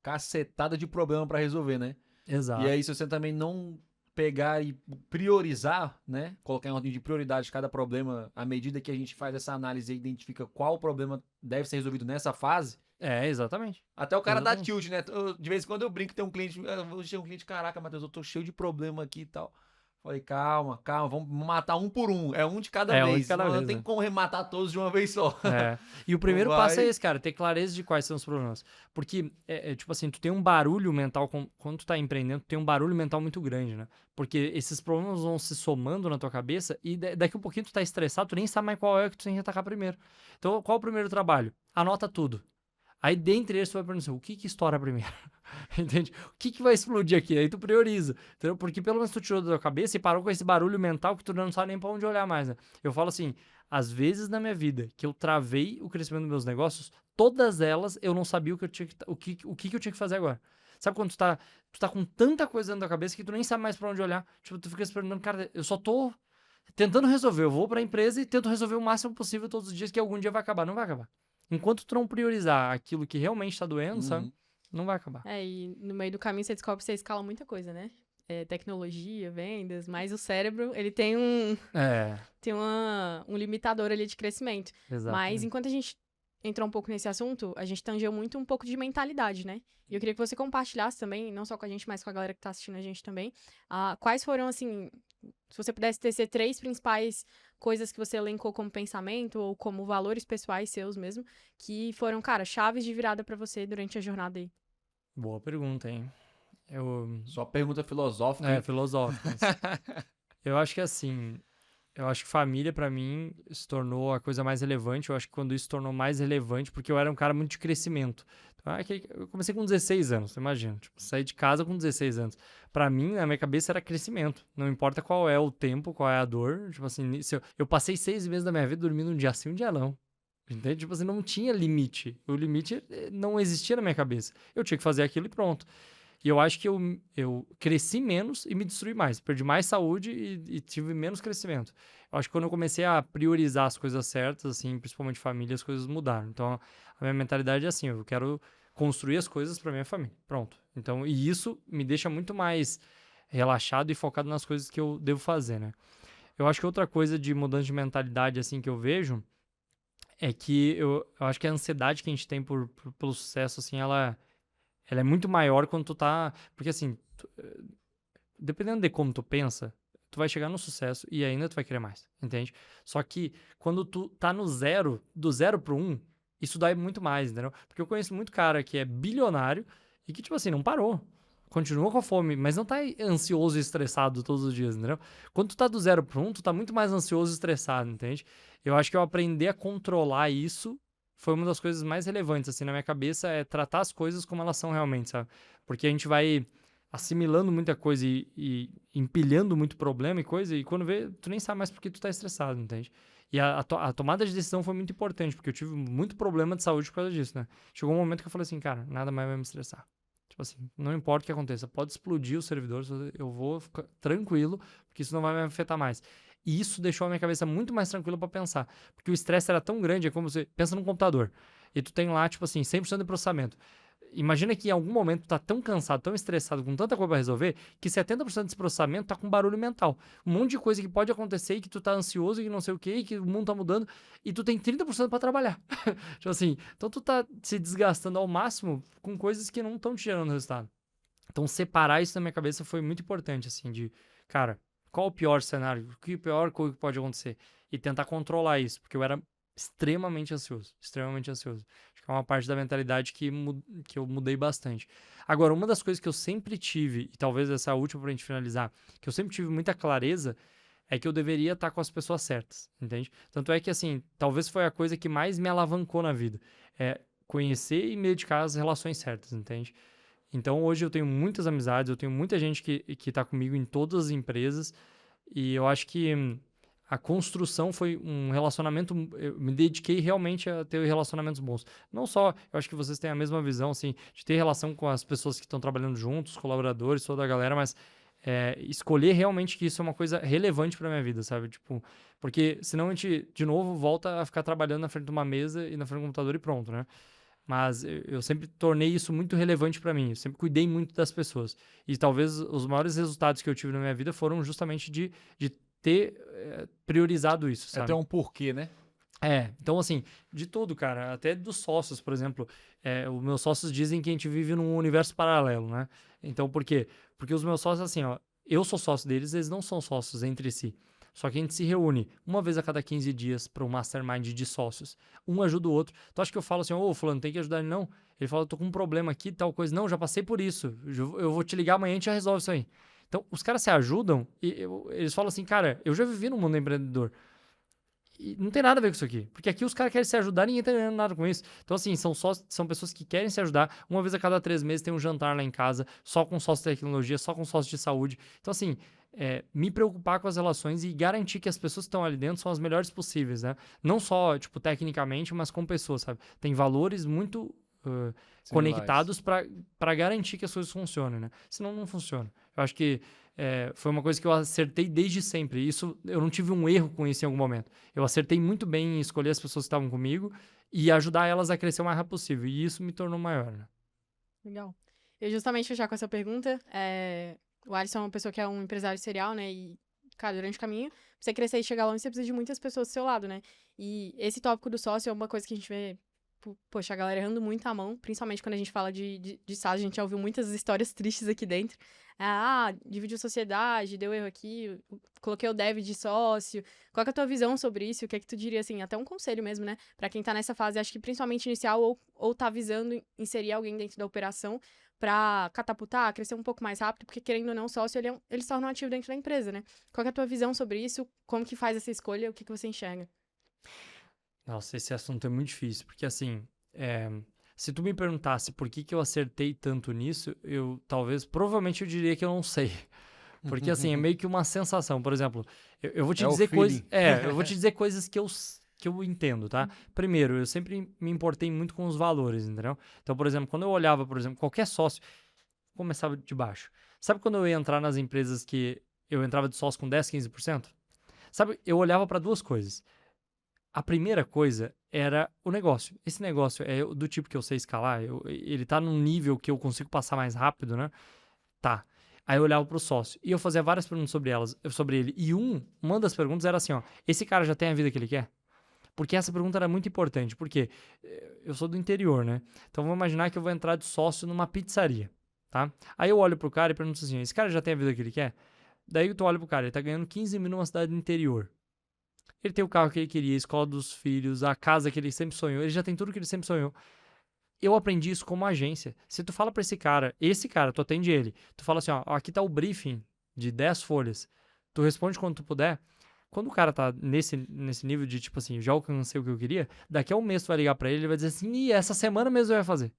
S3: cacetada de problema para resolver, né?
S1: Exato.
S3: E aí, se você também não pegar e priorizar, né? Colocar em ordem de prioridade cada problema, à medida que a gente faz essa análise e identifica qual problema deve ser resolvido nessa fase,
S1: Exatamente.
S3: até o cara dá
S1: Exatamente.
S3: tilt, né? De vez em quando eu brinco, tem um cliente, hoje tem um cliente, caraca, Matheus, eu tô cheio de problema aqui e tal. Falei, calma, vamos matar um por um. É um de cada
S1: É, um de
S3: vez.
S1: cada
S3: Não
S1: vez,
S3: tem
S1: né?
S3: como rematar todos de uma vez só.
S1: E o primeiro
S3: Vai.
S1: passo é esse, cara, ter clareza de quais são os problemas. Porque, tipo assim, tu tem um barulho mental, quando tu tá empreendendo, tu tem um barulho mental muito grande, né? Porque esses problemas vão se somando na tua cabeça e daqui um pouquinho tu tá estressado, tu nem sabe mais qual é que tu tem que atacar primeiro. Então, qual é o primeiro trabalho? Anota tudo. Aí, dentre eles, tu vai perguntar, o que que estoura primeiro? Entende? O que que vai explodir aqui? Aí tu prioriza, entendeu? Porque pelo menos tu tirou da tua cabeça e parou com esse barulho mental que tu não sabe nem pra onde olhar mais, né? Eu falo assim, às vezes na minha vida que eu travei o crescimento dos meus negócios, todas elas eu não sabia o que eu tinha que eu tinha que fazer agora. Sabe quando tu tá com tanta coisa dentro da cabeça que tu nem sabe mais pra onde olhar? Tipo, tu fica se perguntando, cara, eu só tô tentando resolver. Eu vou pra empresa e tento resolver o máximo possível todos os dias, que algum dia vai acabar. Não vai acabar. Enquanto tu não priorizar aquilo que realmente tá doendo, sabe? Não vai acabar.
S2: E no meio do caminho você descobre que você escala muita coisa, né? Tecnologia, vendas, mas o cérebro, ele tem um limitador ali de crescimento.
S1: Exato.
S2: Mas enquanto a gente entrou um pouco nesse assunto, a gente tangeu muito um pouco de mentalidade, né? E eu queria que você compartilhasse também, não só com a gente, mas com a galera que tá assistindo a gente também, quais foram, assim, se você pudesse tecer 3 principais coisas que você elencou como pensamento ou como valores pessoais seus mesmo, que foram, cara, chaves de virada pra você durante a jornada aí.
S1: Boa pergunta, hein?
S3: Só pergunta filosófica.
S1: É, filosófico. Eu acho que assim, eu acho que família pra mim se tornou a coisa mais relevante. Eu acho que quando isso se tornou mais relevante, porque eu era um cara muito de crescimento. Então, eu comecei com 16 anos, tu imagina. Tipo, saí de casa com 16 anos. Pra mim, na minha cabeça, era crescimento. Não importa qual é o tempo, qual é a dor. Tipo assim, eu passei 6 meses da minha vida dormindo um dia sim, um dia não. Entende? Tipo assim, não tinha limite. O limite não existia na minha cabeça. Eu tinha que fazer aquilo e pronto. E eu acho que eu cresci menos e me destruí mais. Perdi mais saúde e tive menos crescimento. Eu acho que quando eu comecei a priorizar as coisas certas, assim, principalmente família, as coisas mudaram. Então, a minha mentalidade é assim, eu quero construir as coisas para minha família. Pronto. Então, e isso me deixa muito mais relaxado e focado nas coisas que eu devo fazer, né? Eu acho que outra coisa de mudança de mentalidade, assim, que eu vejo, é que eu acho que a ansiedade que a gente tem pelo sucesso, assim, ela é muito maior quando tu tá... Porque, assim, dependendo de como tu pensa, tu vai chegar no sucesso e ainda tu vai querer mais, entende? Só que quando tu tá no zero, do 0 pro 1, isso dói muito mais, entendeu? Porque eu conheço muito cara que é bilionário e que, tipo assim, não parou. Continua com fome, mas não tá ansioso e estressado todos os dias, entendeu? Quando tu tá do 0 pro 1, tu tá muito mais ansioso e estressado, entende? Eu acho que eu aprender a controlar isso foi uma das coisas mais relevantes, assim, na minha cabeça, é tratar as coisas como elas são realmente, sabe? Porque a gente vai assimilando muita coisa e empilhando muito problema e coisa, e quando vê, tu nem sabe mais porque tu tá estressado, entende? E a tomada de decisão foi muito importante, porque eu tive muito problema de saúde por causa disso, né? Chegou um momento que eu falei assim, cara, nada mais vai me estressar. Tipo assim, não importa o que aconteça, pode explodir o servidor, eu vou ficar tranquilo, porque isso não vai me afetar mais. E isso deixou a minha cabeça muito mais tranquila pra pensar, porque o estresse era tão grande, é como você pensa num computador, e tu tem lá, tipo assim, 100% de processamento. Imagina que em algum momento tu tá tão cansado, tão estressado, com tanta coisa pra resolver, que 70% desse processamento tá com barulho mental. Um monte de coisa que pode acontecer e que tu tá ansioso e que não sei o que, e que o mundo tá mudando, e tu tem 30% pra trabalhar. Tipo assim, então tu tá se desgastando ao máximo com coisas que não estão te gerando resultado. Então separar isso na minha cabeça foi muito importante, assim, de, cara, qual o pior cenário? O que é o pior coisa que pode acontecer? E tentar controlar isso, porque eu era extremamente ansioso, extremamente ansioso. Acho que é uma parte da mentalidade que eu mudei bastante. Agora, uma das coisas que eu sempre tive, e talvez essa é a última pra gente finalizar, que eu sempre tive muita clareza, é que eu deveria estar com as pessoas certas, entende? Tanto é que, assim, talvez foi a coisa que mais me alavancou na vida. É conhecer e me dedicar às relações certas, entende? Então, hoje eu tenho muitas amizades, eu tenho muita gente que tá comigo em todas as empresas, e eu acho que a construção foi um relacionamento. Eu me dediquei realmente a ter relacionamentos bons. Não só, eu acho que vocês têm a mesma visão, assim, de ter relação com as pessoas que estão trabalhando juntos, colaboradores, toda a galera, mas escolher realmente que isso é uma coisa relevante pra minha vida, sabe? Tipo, porque senão a gente, de novo, volta a ficar trabalhando na frente de uma mesa e na frente do computador e pronto, né? Mas eu sempre tornei isso muito relevante pra mim. Eu sempre cuidei muito das pessoas. E talvez os maiores resultados que eu tive na minha vida foram justamente de ter priorizado isso,
S4: É
S1: sabe?
S4: até um porquê, né?
S1: Então assim, de tudo, cara, até dos sócios, por exemplo, os meus sócios dizem que a gente vive num universo paralelo, né? Então por quê? Porque os meus sócios, assim, ó, eu sou sócio deles, eles não são sócios entre si. Só que a gente se reúne uma vez a cada 15 dias para um mastermind de sócios. Um ajuda o outro. Tu acha que eu falo assim, ô, fulano, tem que ajudar ele? Não. Ele fala, tô com um problema aqui, tal coisa. Não, já passei por isso. Eu vou te ligar amanhã e a gente já resolve isso aí. Então, os caras se ajudam e eles falam assim, cara, eu já vivi no mundo empreendedor. E não tem nada a ver com isso aqui. Porque aqui os caras querem se ajudar e ninguém tá ganhando nada com isso. Então, assim, são pessoas que querem se ajudar. Uma vez a cada 3 meses tem um jantar lá em casa, só com sócio de tecnologia, só com sócio de saúde. Então, assim, me preocupar com as relações e garantir que as pessoas que estão ali dentro são as melhores possíveis, né? Não só, tipo, tecnicamente, mas com pessoas, sabe? Tem valores muito conectados para garantir que as coisas funcionem, né? Senão não funciona. Eu acho que foi uma coisa que eu acertei desde sempre. Isso, eu não tive um erro com isso em algum momento. Eu acertei muito bem em escolher as pessoas que estavam comigo e ajudar elas a crescer o mais rápido possível. E isso me tornou maior, né?
S2: Legal. Eu justamente fechar com essa pergunta, o Alisson é uma pessoa que é um empresário serial, né? E, cara, durante o caminho, pra você crescer e chegar longe, você precisa de muitas pessoas do seu lado, né? E esse tópico do sócio é uma coisa que a gente vê, poxa, a galera errando muito a mão, principalmente quando a gente fala de SaaS, a gente já ouviu muitas histórias tristes aqui dentro. Dividiu sociedade, deu erro aqui, coloquei o dev de sócio. Qual que é a tua visão sobre isso? O que é que tu diria, assim, até um conselho mesmo, né? Pra quem tá nessa fase, acho que principalmente inicial, ou tá visando inserir alguém dentro da operação pra catapultar, crescer um pouco mais rápido, porque querendo ou não, o sócio, ele se torna um ativo dentro da empresa, né? Qual que é a tua visão sobre isso? Como que faz essa escolha? O que você enxerga?
S1: Nossa, esse assunto é muito difícil, porque assim, se tu me perguntasse por que eu acertei tanto nisso, provavelmente eu diria que eu não sei. Porque assim, é meio que uma sensação. Por exemplo, eu vou te dizer coisas. Eu vou te dizer coisas que eu entendo, tá? Primeiro, eu sempre me importei muito com os valores, entendeu? Então, por exemplo, quando eu olhava, por exemplo, qualquer sócio, começava de baixo. Sabe quando eu ia entrar nas empresas que eu entrava de sócio com 10, 15%? Sabe, eu olhava para duas coisas. A primeira coisa era o negócio. Esse negócio é do tipo que eu sei escalar, ele tá num nível que eu consigo passar mais rápido, né? Tá. Aí eu olhava pro sócio e eu fazia várias perguntas sobre ele. E uma das perguntas era assim, ó, esse cara já tem a vida que ele quer? Porque essa pergunta era muito importante, porque eu sou do interior, né? Então vamos imaginar que eu vou entrar de sócio numa pizzaria, tá? Aí eu olho pro cara e pergunto assim, esse cara já tem a vida que ele quer? Daí tu olha pro cara, ele tá ganhando 15 mil numa cidade do interior. Ele tem o carro que ele queria, a escola dos filhos, a casa que ele sempre sonhou, ele já tem tudo que ele sempre sonhou. Eu aprendi isso como agência. Se tu fala pra esse cara, tu atende ele, tu fala assim, ó, aqui tá o briefing de 10 folhas, tu responde quando tu puder. Quando o cara tá nesse nível de, tipo assim, já alcancei o que eu queria, daqui a um mês tu vai ligar pra ele vai dizer assim, e essa semana mesmo eu ia fazer.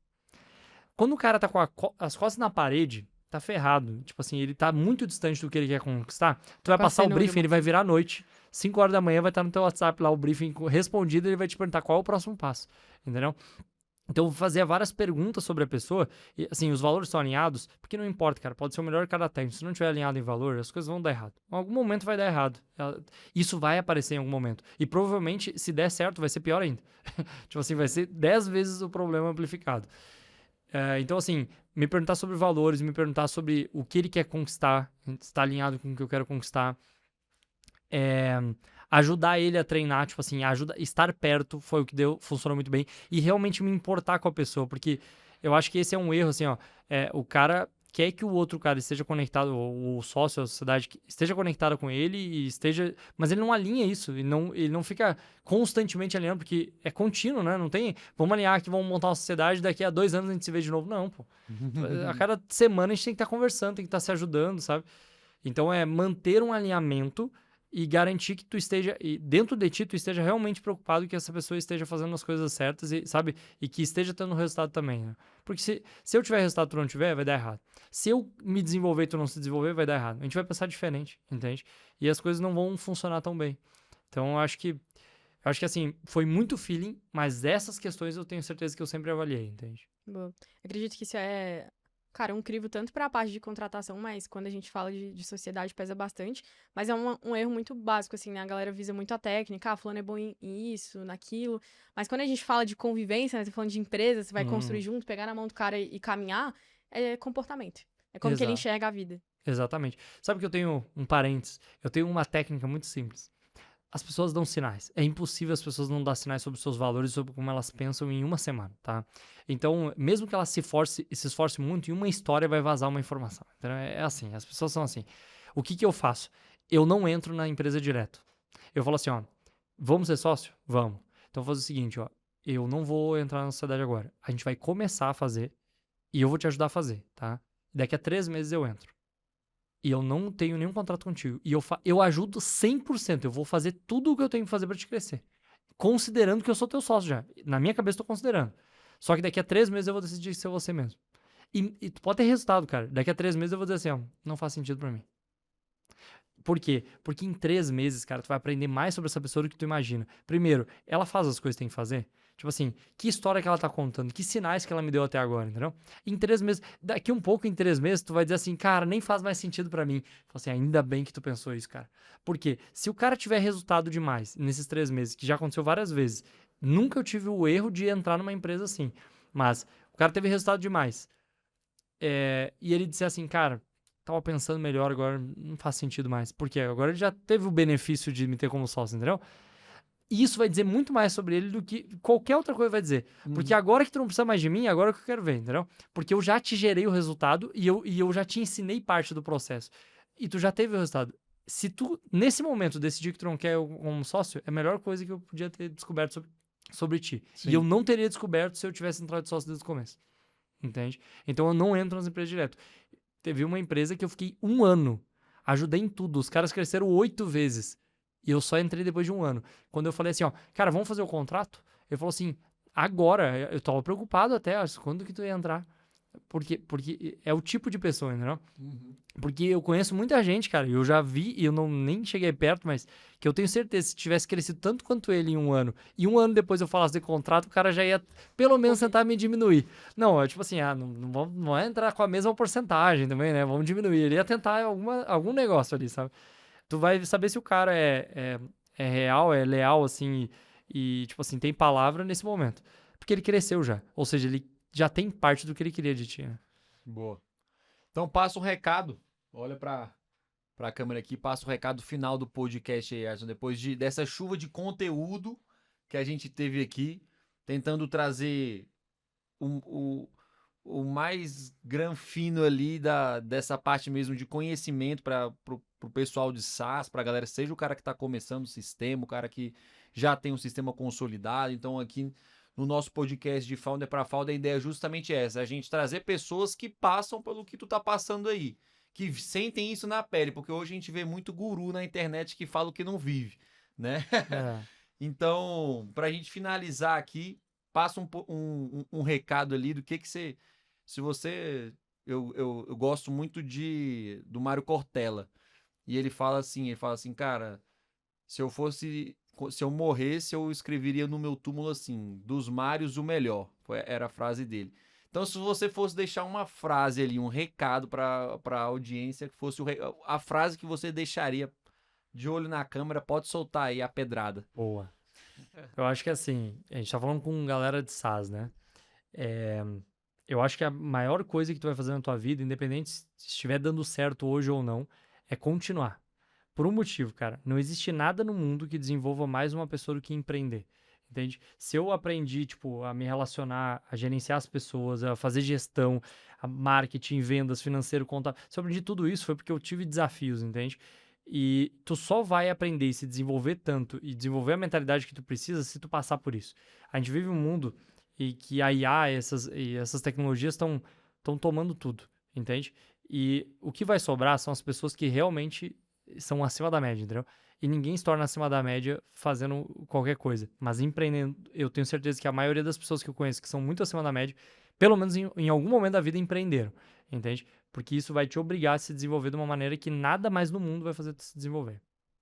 S1: Quando o cara tá com as costas na parede, tá ferrado. Tipo assim, ele tá muito distante do que ele quer conquistar, tu vai passar o briefing, ele vai virar à noite, 5 horas da manhã vai estar no teu WhatsApp lá, o briefing respondido, ele vai te perguntar qual é o próximo passo, entendeu? Então, eu fazia várias perguntas sobre a pessoa, e assim, os valores estão alinhados, porque não importa, cara, pode ser o melhor cara técnico, se não tiver alinhado em valor, as coisas vão dar errado. Em algum momento vai dar errado. Isso vai aparecer em algum momento. E provavelmente, se der certo, vai ser pior ainda. Tipo assim, vai ser 10 vezes o problema amplificado. Então, assim, me perguntar sobre valores, me perguntar sobre o que ele quer conquistar, se está alinhado com o que eu quero conquistar. Ajudar ele a treinar, tipo assim, estar perto foi o que funcionou muito bem. E realmente me importar com a pessoa, porque eu acho que esse é um erro, assim, ó. O cara quer que o outro cara esteja conectado, o sócio, a sociedade, esteja conectada com ele e esteja... Mas ele não alinha isso, ele não fica constantemente alinhando, porque é contínuo, né? Não tem, vamos alinhar aqui, vamos montar uma sociedade, daqui a 2 anos a gente se vê de novo. Não, pô. A cada semana a gente tem que estar conversando, tem que estar se ajudando, sabe? Então é manter um alinhamento e garantir que tu esteja, e dentro de ti, tu esteja realmente preocupado que essa pessoa esteja fazendo as coisas certas, e, sabe? E que esteja tendo resultado também, né? Porque se eu tiver resultado e tu não tiver, vai dar errado. Se eu me desenvolver e tu não se desenvolver, vai dar errado. A gente vai pensar diferente, entende? E as coisas não vão funcionar tão bem. Então, eu acho que assim, foi muito feeling, mas essas questões eu tenho certeza que eu sempre avaliei, entende?
S2: Boa. Acredito que isso é, cara, um crivo tanto para a parte de contratação, mas quando a gente fala de sociedade pesa bastante. Mas é um erro muito básico, assim, né? A galera visa muito a técnica, fulano é bom em isso, naquilo. Mas quando a gente fala de convivência, né? Você tá falando de empresa, você vai construir junto, pegar na mão do cara e caminhar, é comportamento. É como que ele enxerga a vida.
S1: Exatamente. Sabe que eu tenho um parênteses? Eu tenho uma técnica muito simples. As pessoas dão sinais. É impossível as pessoas não dar sinais sobre os seus valores, sobre como elas pensam em uma semana, tá? Então, mesmo que ela se esforce muito, em uma história vai vazar uma informação. Então, é assim, as pessoas são assim. O que eu faço? Eu não entro na empresa direto. Eu falo assim, ó, vamos ser sócio? Vamos. Então, eu vou fazer o seguinte, ó, eu não vou entrar na sociedade agora. A gente vai começar a fazer e eu vou te ajudar a fazer, tá? Daqui a 3 meses eu entro. E eu não tenho nenhum contrato contigo. E eu ajudo 100%. Eu vou fazer tudo o que eu tenho que fazer pra te crescer. Considerando que eu sou teu sócio já. Na minha cabeça, eu tô considerando. Só que daqui a 3 meses eu vou decidir ser você mesmo. E tu pode ter resultado, cara. Daqui a 3 meses eu vou dizer assim, ó, não faz sentido pra mim. Por quê? Porque em 3 meses, cara, tu vai aprender mais sobre essa pessoa do que tu imagina. Primeiro, ela faz as coisas que tem que fazer. Tipo assim, que história que ela tá contando, que sinais que ela me deu até agora, entendeu? Em 3 meses, daqui um pouco, em 3 meses, tu vai dizer assim, cara, nem faz mais sentido pra mim. Fala assim, ainda bem que tu pensou isso, cara. Por quê? Se o cara tiver resultado demais nesses 3 meses, que já aconteceu várias vezes, nunca eu tive o erro de entrar numa empresa assim. Mas o cara teve resultado demais. E ele disse assim, cara, tava pensando melhor, agora não faz sentido mais. Por quê? Agora ele já teve o benefício de me ter como sócio, entendeu? E isso vai dizer muito mais sobre ele do que qualquer outra coisa vai dizer. Porque agora que tu não precisa mais de mim, agora é o que eu quero ver, entendeu? Porque eu já te gerei o resultado e eu já te ensinei parte do processo. E tu já teve o resultado. Se tu, nesse momento, decidir que tu não quer eu como sócio, é a melhor coisa que eu podia ter descoberto sobre ti. Sim. E eu não teria descoberto se eu tivesse entrado de sócio desde o começo. Entende? Então eu não entro nas empresas direto. Teve uma empresa que eu fiquei 1 ano. Ajudei em tudo. Os caras cresceram 8 vezes. E eu só entrei depois de 1 ano. Quando eu falei assim, ó, cara, vamos fazer o contrato? Ele falou assim, agora. Eu tava preocupado até, quando que tu ia entrar? Porque é o tipo de pessoa, entendeu? Porque eu conheço muita gente, cara, e eu já vi, e eu nem cheguei perto, mas que eu tenho certeza, se tivesse crescido tanto quanto ele em 1 ano, e 1 ano depois eu falasse de contrato, o cara já ia pelo menos tentar me diminuir. Não, é tipo assim, não vai entrar com a mesma porcentagem também, né? Vamos diminuir. Ele ia tentar algum negócio ali, sabe? Tu vai saber se o cara é real, é leal, assim, e, tipo assim, tem palavra nesse momento. Porque ele cresceu já. Ou seja, ele já tem parte do que ele queria de ti, né?
S3: Boa. Então passa um recado Olha pra câmera aqui, passa o recado final do podcast aí, Edson, depois dessa chuva de conteúdo que a gente teve aqui, tentando trazer o mais granfino ali dessa parte mesmo de conhecimento para pro pessoal de SaaS, pra galera, seja o cara que tá começando o sistema, o cara que já tem um sistema consolidado. Então aqui no nosso podcast de Founder para Founder, a ideia é justamente essa, a gente trazer pessoas que passam pelo que tu tá passando aí, que sentem isso na pele, porque hoje a gente vê muito guru na internet que fala o que não vive, né?
S1: É.
S3: Então, pra gente finalizar aqui, passa um recado ali do que você. Se você. Eu gosto muito do Mário Cortella. E ele fala assim, cara, se eu fosse. Se eu morresse, eu escreveria no meu túmulo assim, dos Mários o melhor. Era a frase dele. Então, se você fosse deixar uma frase ali, um recado pra audiência, que fosse a frase que você deixaria de olho na câmera, pode soltar aí a pedrada.
S1: Boa. Eu acho que assim, a gente tá falando com galera de SaaS, né? Eu acho que a maior coisa que tu vai fazer na tua vida, independente se estiver dando certo hoje ou não, é continuar. Por um motivo, cara. Não existe nada no mundo que desenvolva mais uma pessoa do que empreender. Entende? Se eu aprendi, tipo, a me relacionar, a gerenciar as pessoas, a fazer gestão, a marketing, vendas, financeiro, conta, se eu aprendi tudo isso foi porque eu tive desafios, entende? E tu só vai aprender e se desenvolver tanto e desenvolver a mentalidade que tu precisa se tu passar por isso. A gente vive um mundo e que a IA e essas tecnologias estão tomando tudo, entende? E o que vai sobrar são as pessoas que realmente são acima da média, entendeu? E ninguém se torna acima da média fazendo qualquer coisa. Mas empreendendo, eu tenho certeza que a maioria das pessoas que eu conheço que são muito acima da média, pelo menos em algum momento da vida empreenderam, entende? Porque isso vai te obrigar a se desenvolver de uma maneira que nada mais no mundo vai fazer tu se desenvolver.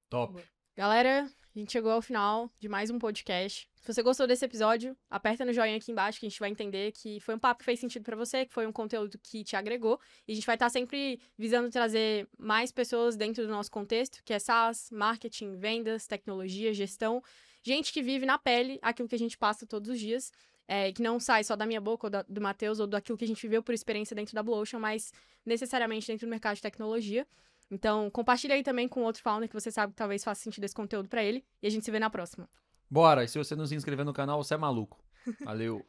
S3: Top.
S2: Galera, a gente chegou ao final de mais um podcast. Se você gostou desse episódio, aperta no joinha aqui embaixo que a gente vai entender que foi um papo que fez sentido pra você, que foi um conteúdo que te agregou. E a gente vai estar sempre visando trazer mais pessoas dentro do nosso contexto, que é SaaS, marketing, vendas, tecnologia, gestão. Gente que vive na pele aquilo que a gente passa todos os dias. Que não sai só da minha boca ou do Matheus ou daquilo que a gente viveu por experiência dentro da Blue Ocean, mas necessariamente dentro do mercado de tecnologia. Então, compartilha aí também com outro founder que você sabe que talvez faça sentido esse conteúdo pra ele. E a gente se vê na próxima.
S3: Bora, e se você não se inscrever no canal, você é maluco. Valeu.